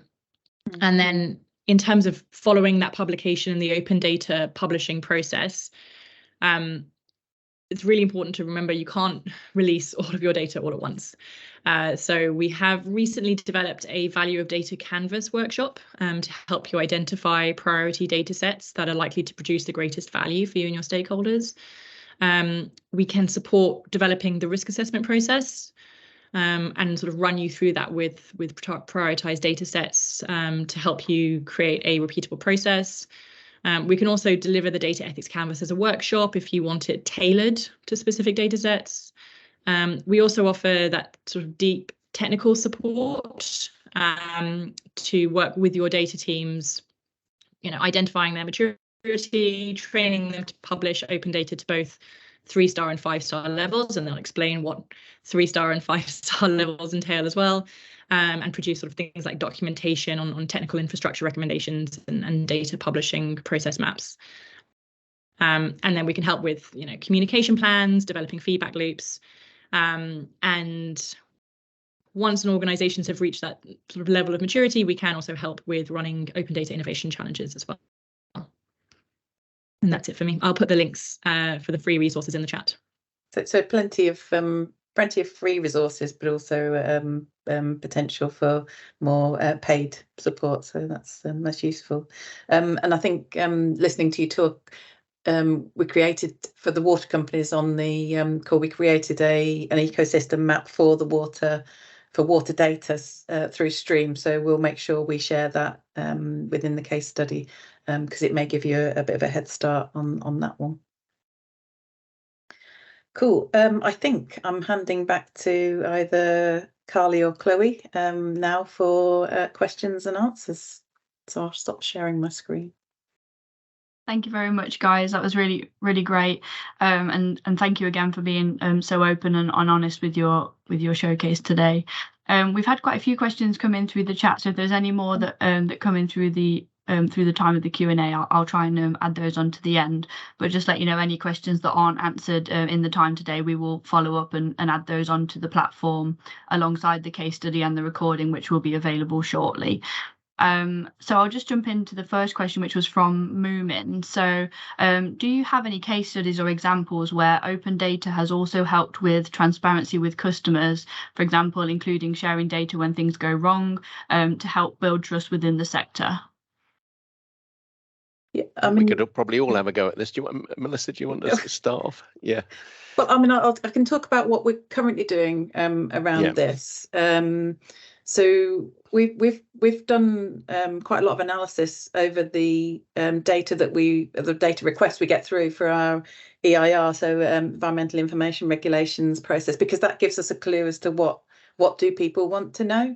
Mm-hmm. And then in terms of following that publication and the open data publishing process, it's really important to remember you can't release all of your data all at once. So we have recently developed a value of data canvas workshop to help you identify priority data sets that are likely to produce the greatest value for you and your stakeholders. We can support developing the risk assessment process and sort of run you through that with prioritized data sets to help you create a repeatable process. We can also deliver the data ethics canvas as a workshop if you want it tailored to specific data sets. We also offer that sort of deep technical support to work with your data teams, identifying their maturity, training them to publish open data to both 3-star and 5-star levels, and they'll explain what 3-star and 5-star levels entail as well. And produce sort of things like documentation on technical infrastructure recommendations and data publishing process maps. And then we can help with, communication plans, developing feedback loops. And once an organizations have reached that sort of level of maturity, we can also help with running open data innovation challenges as well. And that's it for me. I'll put the links for the free resources in the chat. So plenty of free resources, but also potential for more paid support. So that's useful. And I think listening to you talk, we created for the water companies on the call. We created an ecosystem map for the water data through Stream. So we'll make sure we share that within the case study because it may give you a bit of a head start on that one. Cool. I think I'm handing back to either Carly or Chloe now for questions and answers. So I'll stop sharing my screen. Thank you very much, guys. That was really, really great. And thank you again for being so open and honest with your showcase today. We've had quite a few questions come in through the chat, so if there's any more that come in through the time of the Q&A, I'll try and add those on to the end. But just let you know, any questions that aren't answered in the time today, we will follow up and add those onto the platform alongside the case study and the recording, which will be available shortly. So I'll just jump into the first question, which was from Moomin. So do you have any case studies or examples where open data has also helped with transparency with customers, for example, including sharing data when things go wrong, to help build trust within the sector? Yeah, we could probably all have a go at this. Do you want, Melissa, do you want us to start off? Yeah. Well, I mean, I can talk about what we're currently doing around this. So we've done quite a lot of analysis over the the data requests we get through for our EIR, so environmental information regulations process, because that gives us a clue as to what do people want to know.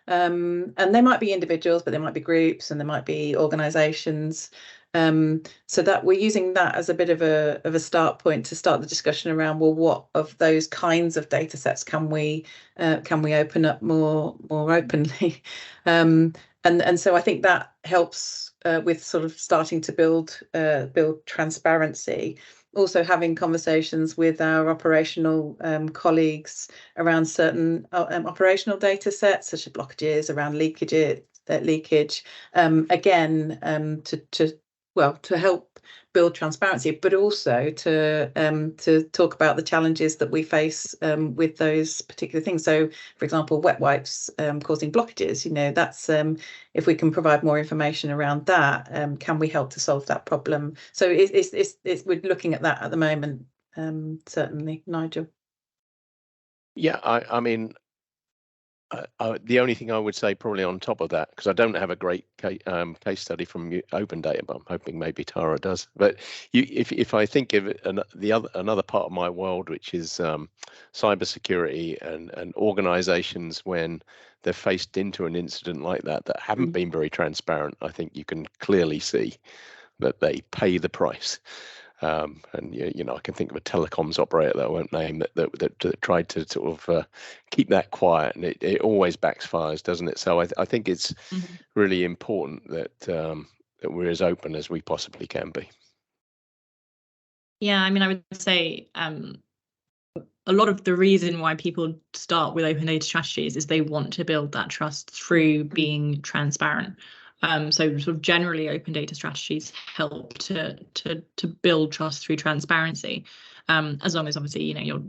And they might be individuals, but they might be groups, and there might be organisations. So that we're using that as a bit of a start point to start the discussion around, well, what of those kinds of data sets can we open up more openly? And so I think that helps with sort of starting to build transparency. Also having conversations with our operational colleagues around certain operational data sets, such as blockages, around leakage, again, to help build transparency, but also to talk about the challenges that we face with those particular things. So, for example, wet wipes causing blockages. You know, that's if we can provide more information around that, can we help to solve that problem? So it's we're looking at that at the moment. Certainly, Nigel. Yeah, I mean, the only thing I would say probably on top of that, because I don't have a great case study from open data, but I'm hoping maybe Tara does. But if I think of another part of my world, which is cybersecurity and organisations when they're faced into an incident like that haven't been very transparent, I think you can clearly see that they pay the price. And you know, I can think of a telecoms operator that I won't name that tried to sort of keep that quiet, and it always backfires, doesn't it? So I think it's really important that that we're as open as we possibly can be. Yeah, I mean, I would say a lot of the reason why people start with open data strategies is they want to build that trust through being transparent. So sort of generally open data strategies help to build trust through transparency, as long as obviously, you know,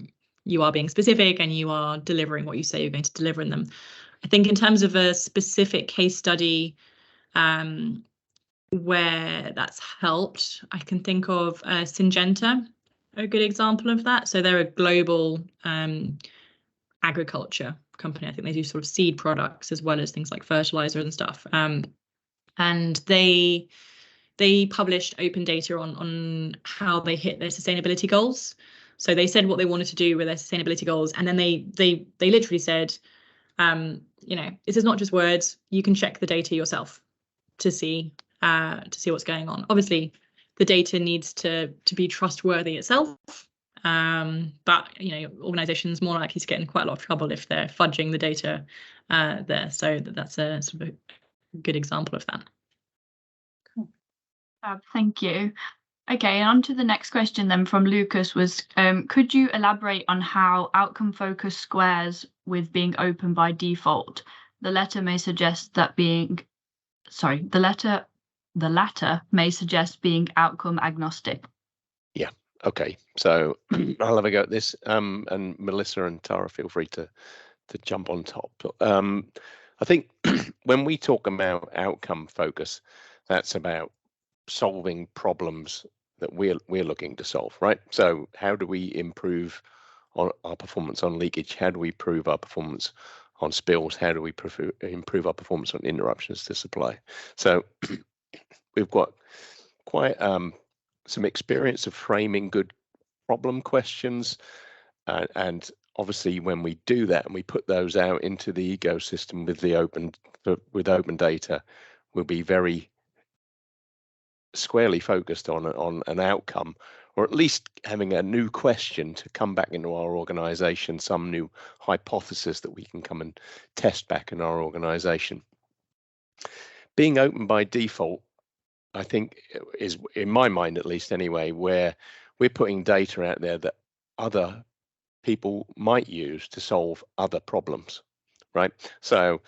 you are being specific and you are delivering what you say you're going to deliver in them. I think in terms of a specific case study where that's helped, I can think of Syngenta, a good example of that. So they're a global agriculture company. I think they do sort of seed products as well as things like fertilizer and stuff. And they published open data on how they hit their sustainability goals. So they said what they wanted to do with their sustainability goals, and then they literally said, you know, this is not just words. You can check the data yourself to see what's going on. Obviously, the data needs to be trustworthy itself. But you know, organisations more likely to get in quite a lot of trouble if they're fudging the data there. So that's a sort of a good example of that. Cool. Thank you. Okay, and on to the next question then from Lucas was, could you elaborate on how outcome focused squares with being open by default? The latter may suggest being outcome agnostic. Yeah. Okay. So I'll have a go at this. And Melissa and Tara, feel free to jump on top. I think when we talk about outcome focus, that's about solving problems that we're looking to solve, right? So how do we improve on our performance on leakage? How do we improve our performance on spills? How do we improve our performance on interruptions to supply? So we've got quite some experience of framing good problem questions, and obviously when we do that and we put those out into the ecosystem with open data, we'll be very squarely focused on an outcome, or at least having a new question to come back into our organization, some new hypothesis that we can come and test back in our organization. Being open by default, I think, is, in my mind at least anyway, where we're putting data out there that other people might use to solve other problems, right? So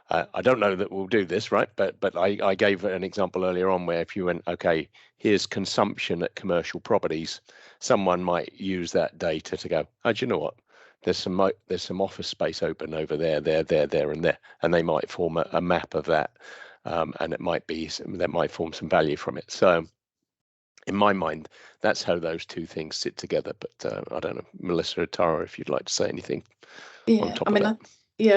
I don't know that we'll do this, right? But I gave an example earlier on where if you went, okay, here's consumption at commercial properties, someone might use that data to go, oh, do you know what? There's some office space open over there, and there, and they might form a map of that, and it might be that might form some value from it. So in my mind, that's how those two things sit together. But I don't know, Melissa or Tara, if you'd like to say anything on top of that.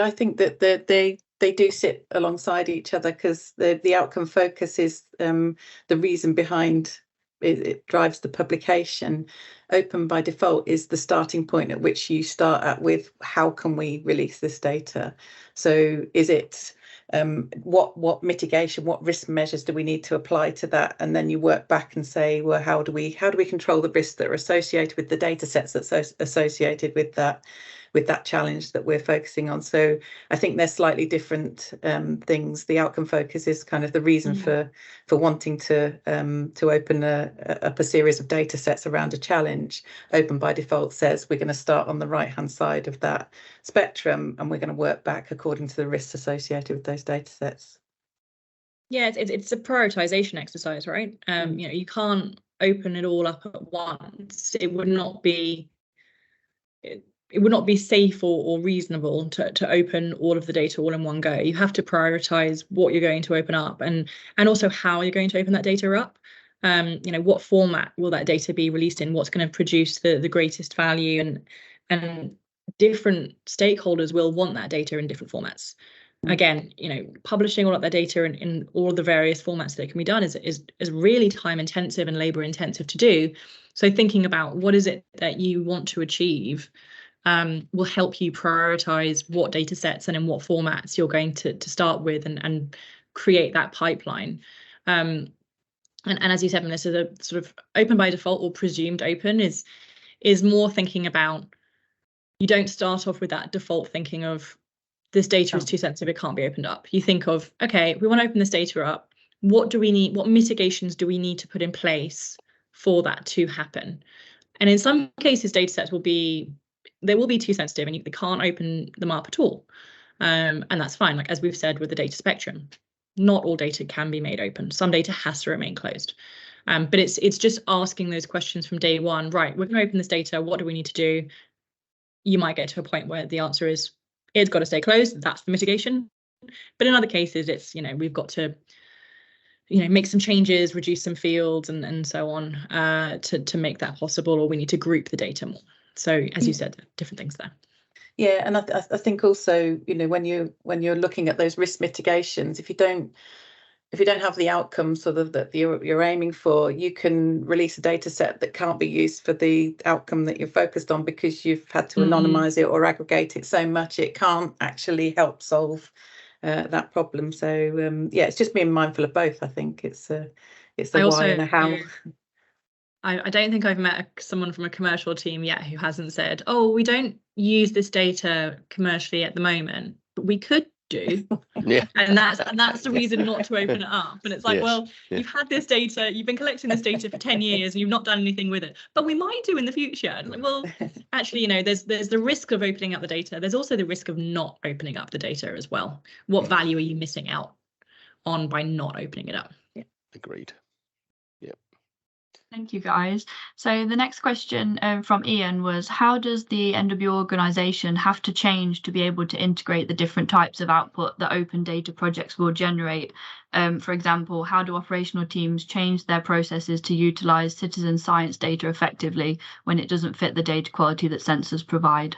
I think that they do sit alongside each other, because the outcome focus is the reason behind it drives the publication. Open by default is the starting point at which you start at with how can we release this data. So is it what mitigation, what risk measures do we need to apply to that, and then you work back and say, well, how do we control the risks that are associated with the data sets that's associated with that challenge that we're focusing on. So I think they're slightly different things. The outcome focus is kind of the reason for wanting to open up a series of data sets around a challenge. Open by default says we're going to start on the right hand side of that spectrum, and we're going to work back according to the risks associated with those data sets. Yeah, it's a prioritization exercise, right? You can't open it all up at once. It would not be safe or reasonable to open all of the data all in one go. You have to prioritize what you're going to open up, and also how you're going to open that data up. What format will that data be released in? What's going to produce the greatest value? And different stakeholders will want that data in different formats. Again, publishing all of that data in all the various formats that it can be done is really time intensive and labor intensive to do. So thinking about what is it that you want to achieve will help you prioritize what data sets and in what formats you're going to start with, and create that pipeline. And as you said, Melissa, the sort of open by default or presumed open is more thinking about, you don't start off with that default thinking of this data is too sensitive, it can't be opened up. You think of, okay, we want to open this data up. What do we need? What mitigations do we need to put in place for that to happen? And in some cases, data sets will be too sensitive and they can't open them up at all. And that's fine. Like, as we've said with the data spectrum, not all data can be made open. Some data has to remain closed. But it's just asking those questions from day one. Right, we're going to open this data. What do we need to do? You might get to a point where the answer is, it's got to stay closed. That's the mitigation. But in other cases, it's, we've got to, make some changes, reduce some fields and so on to make that possible, or we need to group the data more. So as you said, different things there. Yeah, and I think also, when you're looking at those risk mitigations, if you don't have the outcome sort of that you're aiming for, you can release a data set that can't be used for the outcome that you're focused on, because you've had to anonymize it or aggregate it so much it can't actually help solve that problem. So it's just being mindful of both. I think it's the why and the how. I don't think I've met someone from a commercial team yet who hasn't said, oh, we don't use this data commercially at the moment, but we could do. Yeah. And that's the reason not to open it up. And it's like, you've had this data, you've been collecting this data for 10 years and you've not done anything with it, but we might do in the future. And like, well, actually, there's the risk of opening up the data. There's also the risk of not opening up the data as well. What value are you missing out on by not opening it up? Yeah. Agreed. Thank you, guys. So the next question from Ian was, how does the NW organisation have to change to be able to integrate the different types of output that open data projects will generate? For example, how do operational teams change their processes to utilise citizen science data effectively when it doesn't fit the data quality that sensors provide?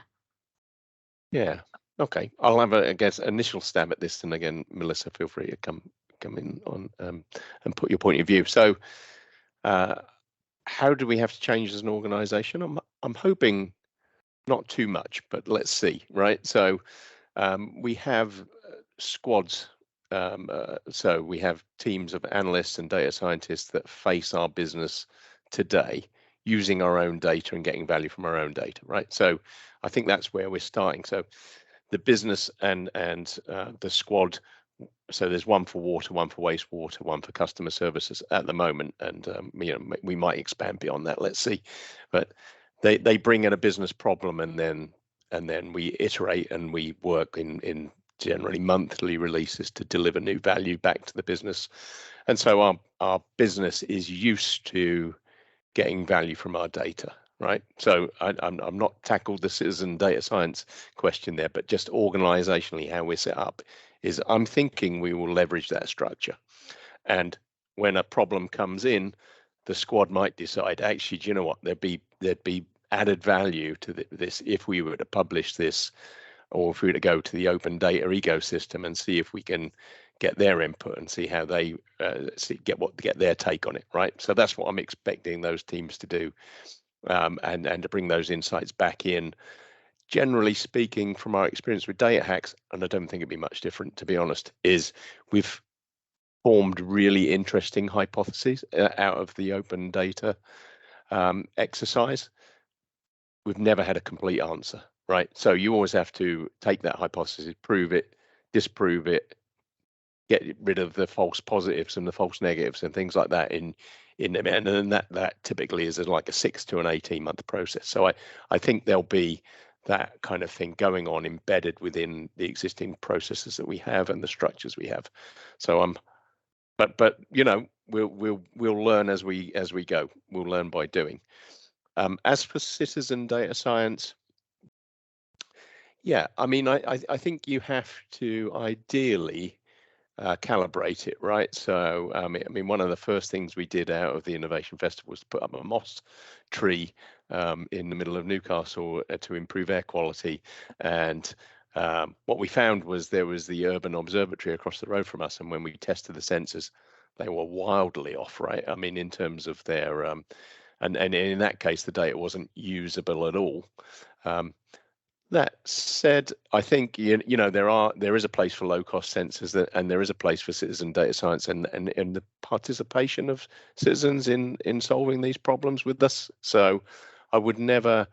Yeah, okay. I'll have a initial stab at this, and again, Melissa, feel free to come in on and put your point of view. So how do we have to change as an organisation? I'm hoping not too much, but let's see, right? So we have squads. So we have teams of analysts and data scientists that face our business today using our own data and getting value from our own data, right? So I think that's where we're starting. So the business and the squad, so there's one for water, one for wastewater, one for customer services at the moment, and you know, we might expand beyond that. Let's see, but they bring in a business problem, and then we iterate and we work in generally monthly releases to deliver new value back to the business. And so our business is used to getting value from our data, right? So I'm not tackled the citizen data science question there, but just organizationally how we're set up is I'm thinking we will leverage that structure. And when a problem comes in, the squad might decide, actually, do you know what, there'd be added value to this if we were to publish this, or if we were to go to the open data ecosystem and see if we can get their input and see how they get their take on it, right? So that's what I'm expecting those teams to do, and to bring those insights back in. Generally speaking, from our experience with data hacks, and I don't think it'd be much different, to be honest, is we've formed really interesting hypotheses out of the open data exercise. We've never had a complete answer, right? So you always have to take that hypothesis, prove it, disprove it, get rid of the false positives and the false negatives and things like that in them, and then that typically is like a 6 to an 18-month process. So I think there'll be that kind of thing going on embedded within the existing processes that we have and the structures we have. So but you know, we'll learn as we go. We'll learn by doing. As for citizen data science, yeah, I mean, I think you have to ideally calibrate it, right? So I mean, one of the first things we did out of the Innovation Festival was to put up a moss tree in the middle of Newcastle to improve air quality. And what we found was there was the urban observatory across the road from us, and when we tested the sensors, they were wildly off, right? I mean, in terms of their and in that case, the data wasn't usable at all. That said, I think you know there is a place for low cost sensors, and there is a place for citizen data science and the participation of citizens in solving these problems with us. So I would never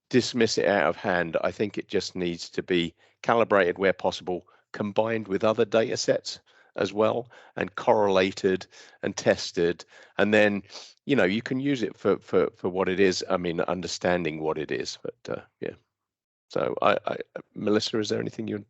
dismiss it out of hand. I think it just needs to be calibrated where possible, combined with other data sets as well, and correlated and tested, and then you know you can use it for what it is. I mean, understanding what it is, but yeah. So, Melissa, is there anything you'd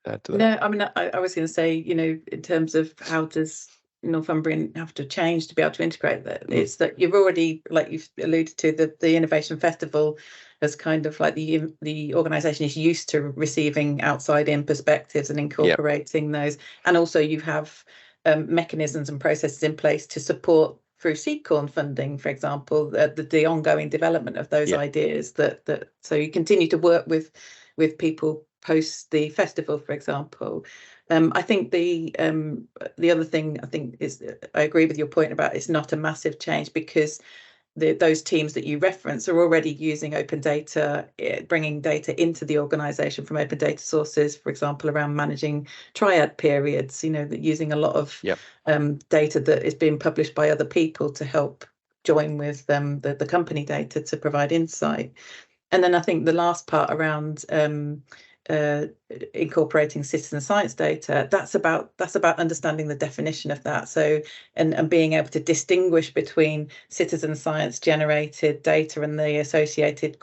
add to that? No, I mean, I was going to say, you know, in terms of how does Northumbrian have to change to be able to integrate that, it's that you've already, like you've alluded to, the Innovation Festival as kind of like the organisation is used to receiving outside-in perspectives and incorporating those, and also you have mechanisms and processes in place to support through seed corn funding, for example, the ongoing development of those ideas. That so you continue to work with people post the festival, for example. I think the other thing I think is, I agree with your point about it's not a massive change, because those teams that you reference are already using open data, bringing data into the organisation from open data sources, for example, around managing triad periods, you know, using a lot of data that is being published by other people to help join with the company data to provide insight. And then I think the last part around incorporating citizen science data, that's about understanding the definition of that, so and being able to distinguish between citizen science generated data and the associated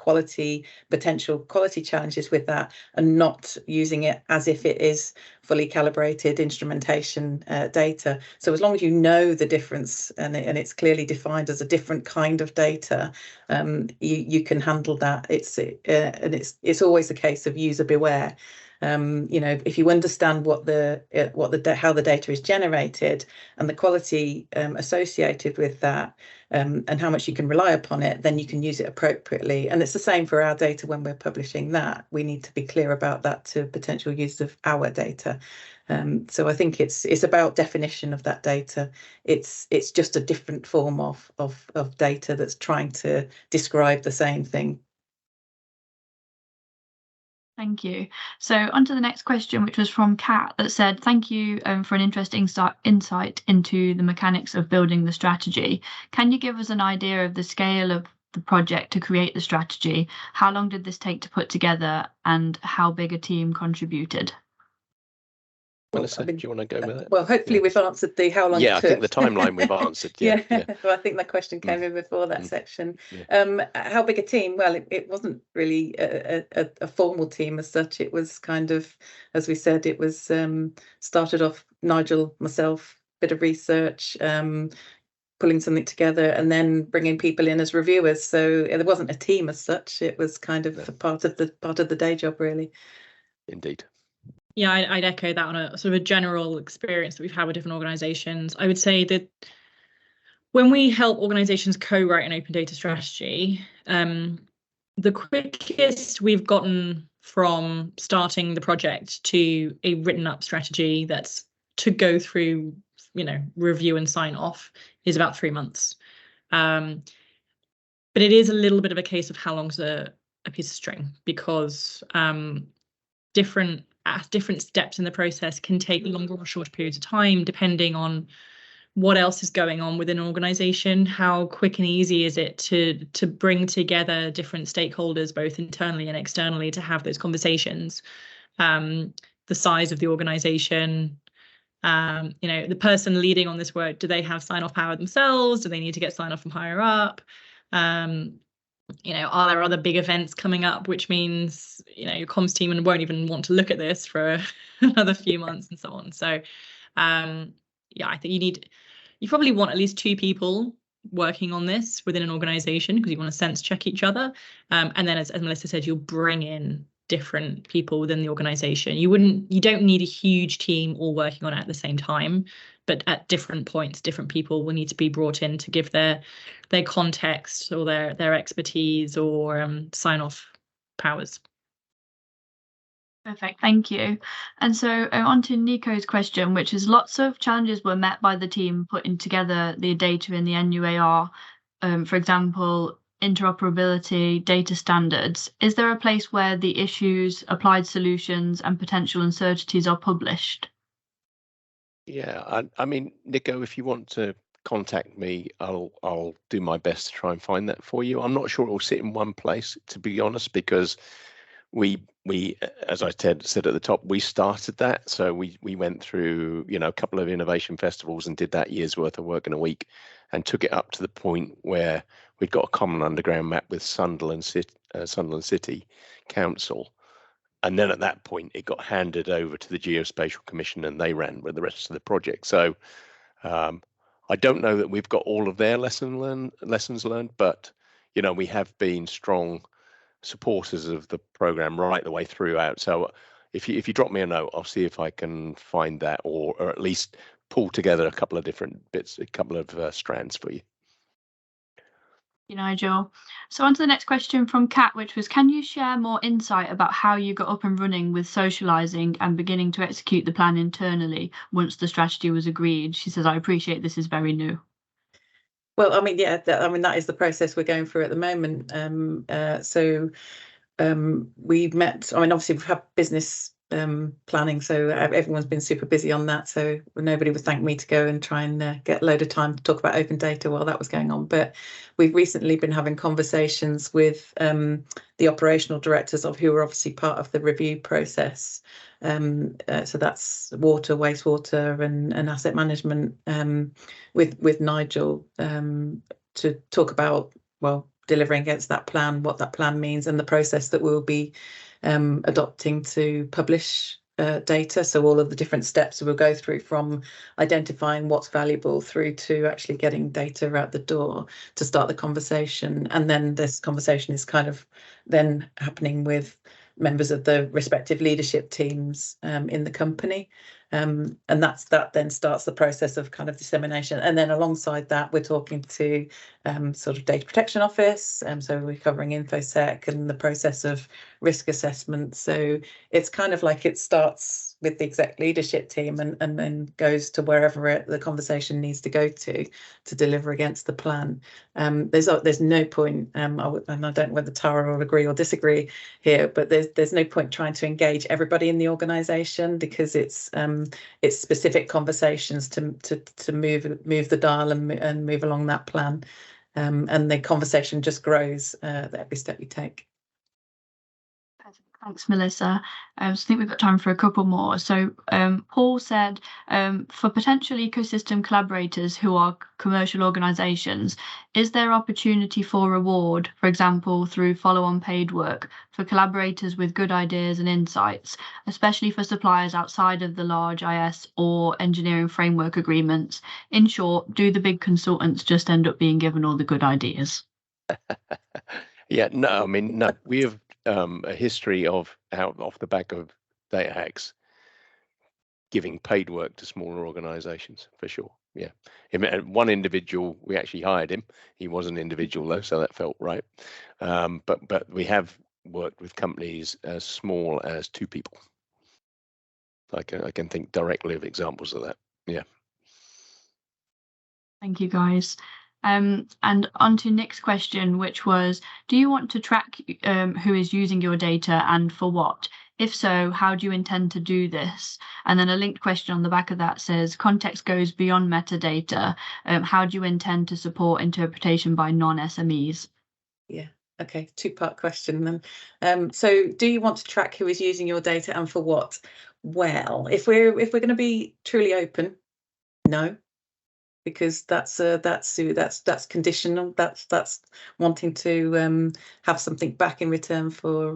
potential quality challenges with that, and not using it as if it is fully calibrated instrumentation data. So as long as you know the difference and it's clearly defined as a different kind of data, you can handle that. It's always a case of user beware. You know, if you understand how the data is generated and the quality associated with that, and how much you can rely upon it, then you can use it appropriately. And it's the same for our data when we're publishing that. We need to be clear about that to potential use of our data. So I think it's about definition of that data. It's just a different form of data that's trying to describe the same thing. Thank you. So on to the next question, which was from Kat, that said, thank you for an interesting insight into the mechanics of building the strategy. Can you give us an idea of the scale of the project to create the strategy? How long did this take to put together, and how big a team contributed? Melissa, do you want to go with it? Well, hopefully we've answered the how long it took. I think the timeline we've answered. Yeah. Well, I think that question came in before that section. How big a team? Well, it wasn't really a formal team as such. It was kind of, as we said, it was started off Nigel, myself, bit of research, pulling something together, and then bringing people in as reviewers. So there wasn't a team as such. It was kind of a part of the day job, really. Indeed. Yeah, I'd echo that on a sort of a general experience that we've had with different organisations. I would say that when we help organisations co-write an open data strategy, the quickest we've gotten from starting the project to a written up strategy that's to go through, you know, review and sign off is about 3 months. But it is a little bit of a case of how long's a piece of string, because different steps in the process can take longer or shorter periods of time, depending on what else is going on within an organization. How quick and easy is it to bring together different stakeholders, both internally and externally, to have those conversations? The size of the organization, you know, the person leading on this work, do they have sign-off power themselves? Do they need to get sign-off from higher up? You know, are there other big events coming up, which means, you know, your comms team won't even want to look at this for another few months and so on. So yeah, I think you probably want at least 2 people working on this within an organization, because you want to sense check each other. And then as Melissa said, you'll bring in different people within the organization. You don't need a huge team all working on it at the same time, but at different points, different people will need to be brought in to give their context or their expertise or sign off powers. Perfect, thank you. And so on to Nico's question, which is, lots of challenges were met by the team putting together the data in the NUAR, for example, interoperability, data standards. Is there a place where the issues, applied solutions and potential uncertainties are published? Yeah, I mean, Nico, if you want to contact me, I'll do my best to try and find that for you. I'm not sure it will sit in one place, to be honest, because we as I said at the top, we started that. So we went through, you know, a couple of innovation festivals and did that year's worth of work in a week, and took it up to the point where we'd got a common underground map with Sunderland City Council. And then at that point, it got handed over to the Geospatial Commission, and they ran with the rest of the project. So I don't know that we've got all of their lessons learned, but, you know, we have been strong supporters of the program right the way throughout. So if you drop me a note, I'll see if I can find that, or at least pull together a couple of different bits, a couple of strands for you. Thank you, Nigel. So on to the next question from Kat, which was, can you share more insight about how you got up and running with socialising and beginning to execute the plan internally once the strategy was agreed? She says, I appreciate this is very new. Well, I mean, yeah, that is the process we're going through at the moment. We've met, I mean, obviously we've had business planning, so everyone's been super busy on that, so nobody would thank me to go and try and get a load of time to talk about open data while that was going on. But we've recently been having conversations with the operational directors who are obviously part of the review process. So that's water, wastewater and asset management, with Nigel, to talk about, well, delivering against that plan, what that plan means, and the process that we'll be adopting to publish data. So all of the different steps we'll go through, from identifying what's valuable through to actually getting data out the door to start the conversation. And then this conversation is kind of then happening with members of the respective leadership teams in the company. And that then starts the process of kind of dissemination. And then alongside that, we're talking to sort of data protection office. So we're covering InfoSec and the process of risk assessment. So it's kind of like it starts with the exec leadership team and then goes to wherever the conversation needs to go to deliver against the plan. There's no point, and I don't know whether Tara will agree or disagree here, but there's no point trying to engage everybody in the organisation, because it's specific conversations to move the dial and move along that plan, and the conversation just grows every step you take. Thanks, Melissa. So I think we've got time for a couple more. So Paul said, for potential ecosystem collaborators who are commercial organisations, is there opportunity for reward, for example, through follow-on paid work for collaborators with good ideas and insights, especially for suppliers outside of the large IS or engineering framework agreements? In short, do the big consultants just end up being given all the good ideas? Yeah, no, I mean, no, we have a history of off the back of data hacks giving paid work to smaller organizations, for sure. Yeah, one individual, we actually hired him. He was an individual though, so that felt right. But we have worked with companies as small as 2 people. I can think directly of examples of that. Yeah. Thank you, guys. And on to Nick's question, which was, do you want to track who is using your data and for what? If so, how do you intend to do this? And then a linked question on the back of that says, context goes beyond metadata. How do you intend to support interpretation by non-SMEs? Yeah. Okay, 2-part question then. So do you want to track who is using your data and for what? Well, if we're going to be truly open, no. Because that's conditional. That's wanting to have something back in return for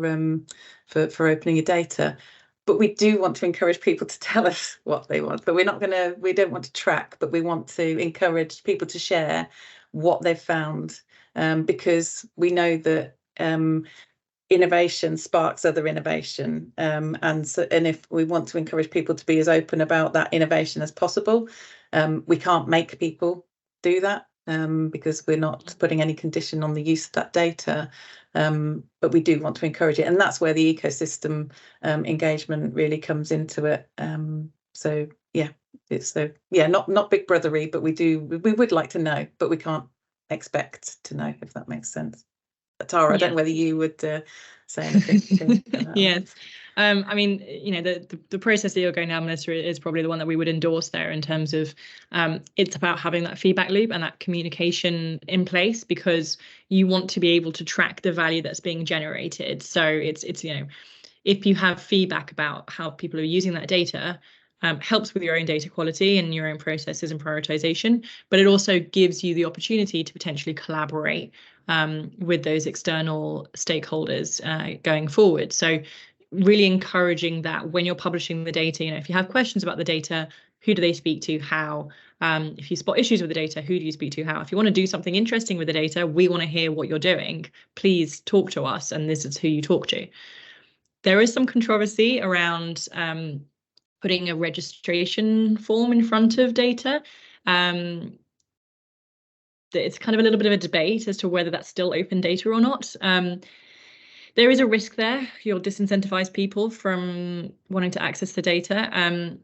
opening your data. But we do want to encourage people to tell us what they want. But we don't want to track, but we want to encourage people to share what they've found, because we know that innovation sparks other innovation, and if we want to encourage people to be as open about that innovation as possible, we can't make people do that, because we're not putting any condition on the use of that data, but we do want to encourage it, and that's where the ecosystem engagement really comes into it. So yeah, it's not big brothery, but we would like to know, but we can't expect to know, if that makes sense. Tara, I don't know whether you would say anything. Yes. I mean, the process that you're going down, Melissa, is probably the one that we would endorse there, in terms of it's about having that feedback loop and that communication in place, because you want to be able to track the value that's being generated. So it's if you have feedback about how people are using that data, helps with your own data quality and your own processes and prioritization, but it also gives you the opportunity to potentially collaborate with those external stakeholders going forward. So really encouraging that when you're publishing the data, if you have questions about the data, who do they speak to, how? If you spot issues with the data, who do you speak to, how? If you want to do something interesting with the data, we want to hear what you're doing. Please talk to us, and this is who you talk to. There is some controversy around putting a registration form in front of data. It's kind of a little bit of a debate as to whether that's still open data or not. There is a risk there. You'll disincentivize people from wanting to access the data. I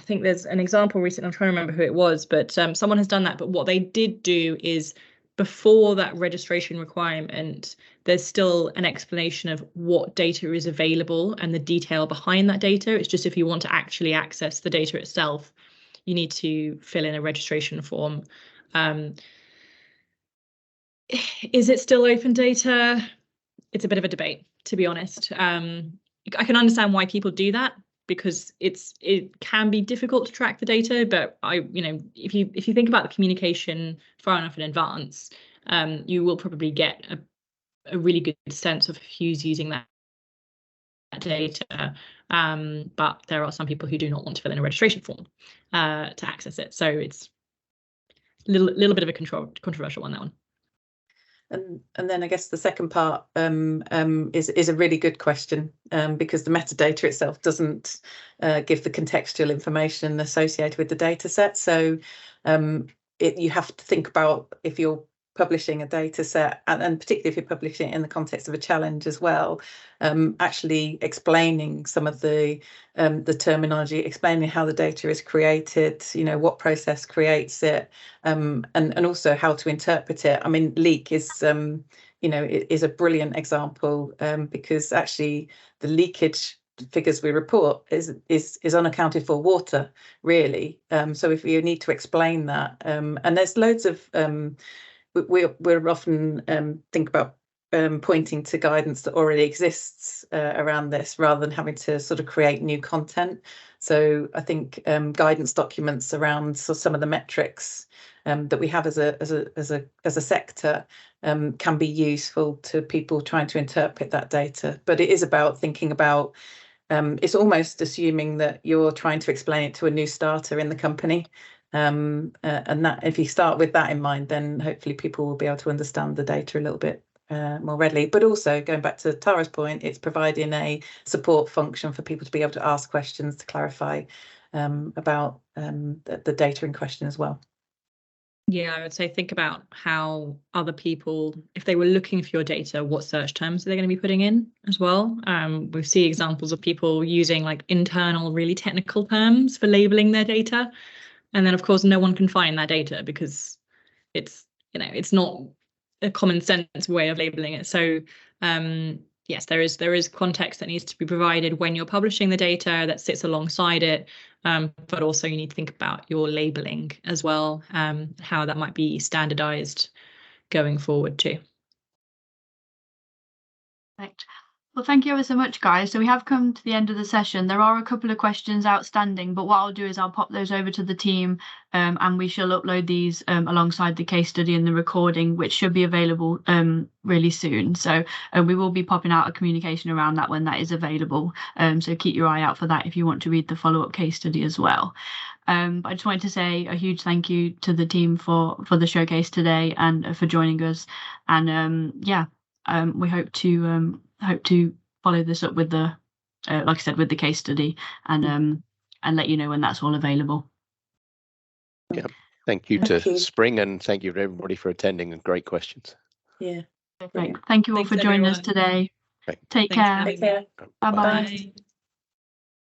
think there's an example recently, I'm trying to remember who it was, but someone has done that. But what they did do is, before that registration requirement, there's still an explanation of what data is available and the detail behind that data. It's just if you want to actually access the data itself, you need to fill in a registration form. Is it still open data? It's a bit of a debate, to be honest. I can understand why people do that, because it can be difficult to track the data. But if you think about the communication far enough in advance, you will probably get a really good sense of who's using that data. But there are some people who do not want to fill in a registration form to access it. So it's a little bit of a controversial one, that one. And then I guess the second part is a really good question, because the metadata itself doesn't give the contextual information associated with the data set. So you have to think about, if you're publishing a data set, and particularly if you're publishing it in the context of a challenge as well, actually explaining some of the terminology, explaining how the data is created, what process creates it, and also how to interpret it. I mean, leak is is a brilliant example, because actually the leakage figures we report is unaccounted for water, really. So if you need to explain that, and there's loads of we're often think about pointing to guidance that already exists around this, rather than having to sort of create new content. So I think guidance documents around some of the metrics that we have as a sector can be useful to people trying to interpret that data. But it is about thinking about, it's almost assuming that you're trying to explain it to a new starter in the company. And that, if you start with that in mind, then hopefully people will be able to understand the data a little bit more readily. But also, going back to Tara's point, it's providing a support function for people to be able to ask questions to clarify about the data in question as well. Yeah, I would say think about how other people, if they were looking for your data, what search terms are they going to be putting in as well. We see examples of people using like internal, really technical terms for labeling their data. And then, of course, no one can find that data because it's, it's not a common sense way of labeling it. So yes, there is context that needs to be provided when you're publishing the data that sits alongside it. But also you need to think about your labeling as well, how that might be standardized going forward too. Perfect. Well, thank you ever so much, guys. So we have come to the end of the session. There are a couple of questions outstanding, but what I'll do is I'll pop those over to the team, and we shall upload these alongside the case study and the recording, which should be available really soon. So we will be popping out a communication around that when that is available. So keep your eye out for that if you want to read the follow-up case study as well. But I just wanted to say a huge thank you to the team for the showcase today and for joining us. And we hope to follow this up with the like I said, with the case study, and let you know when that's all available. Yeah, thank you to Spring, and thank you to everybody for attending, and great questions. Yeah, Perfect. Thank you all for joining us today. Right. Take care. Take care. Bye-bye. Bye.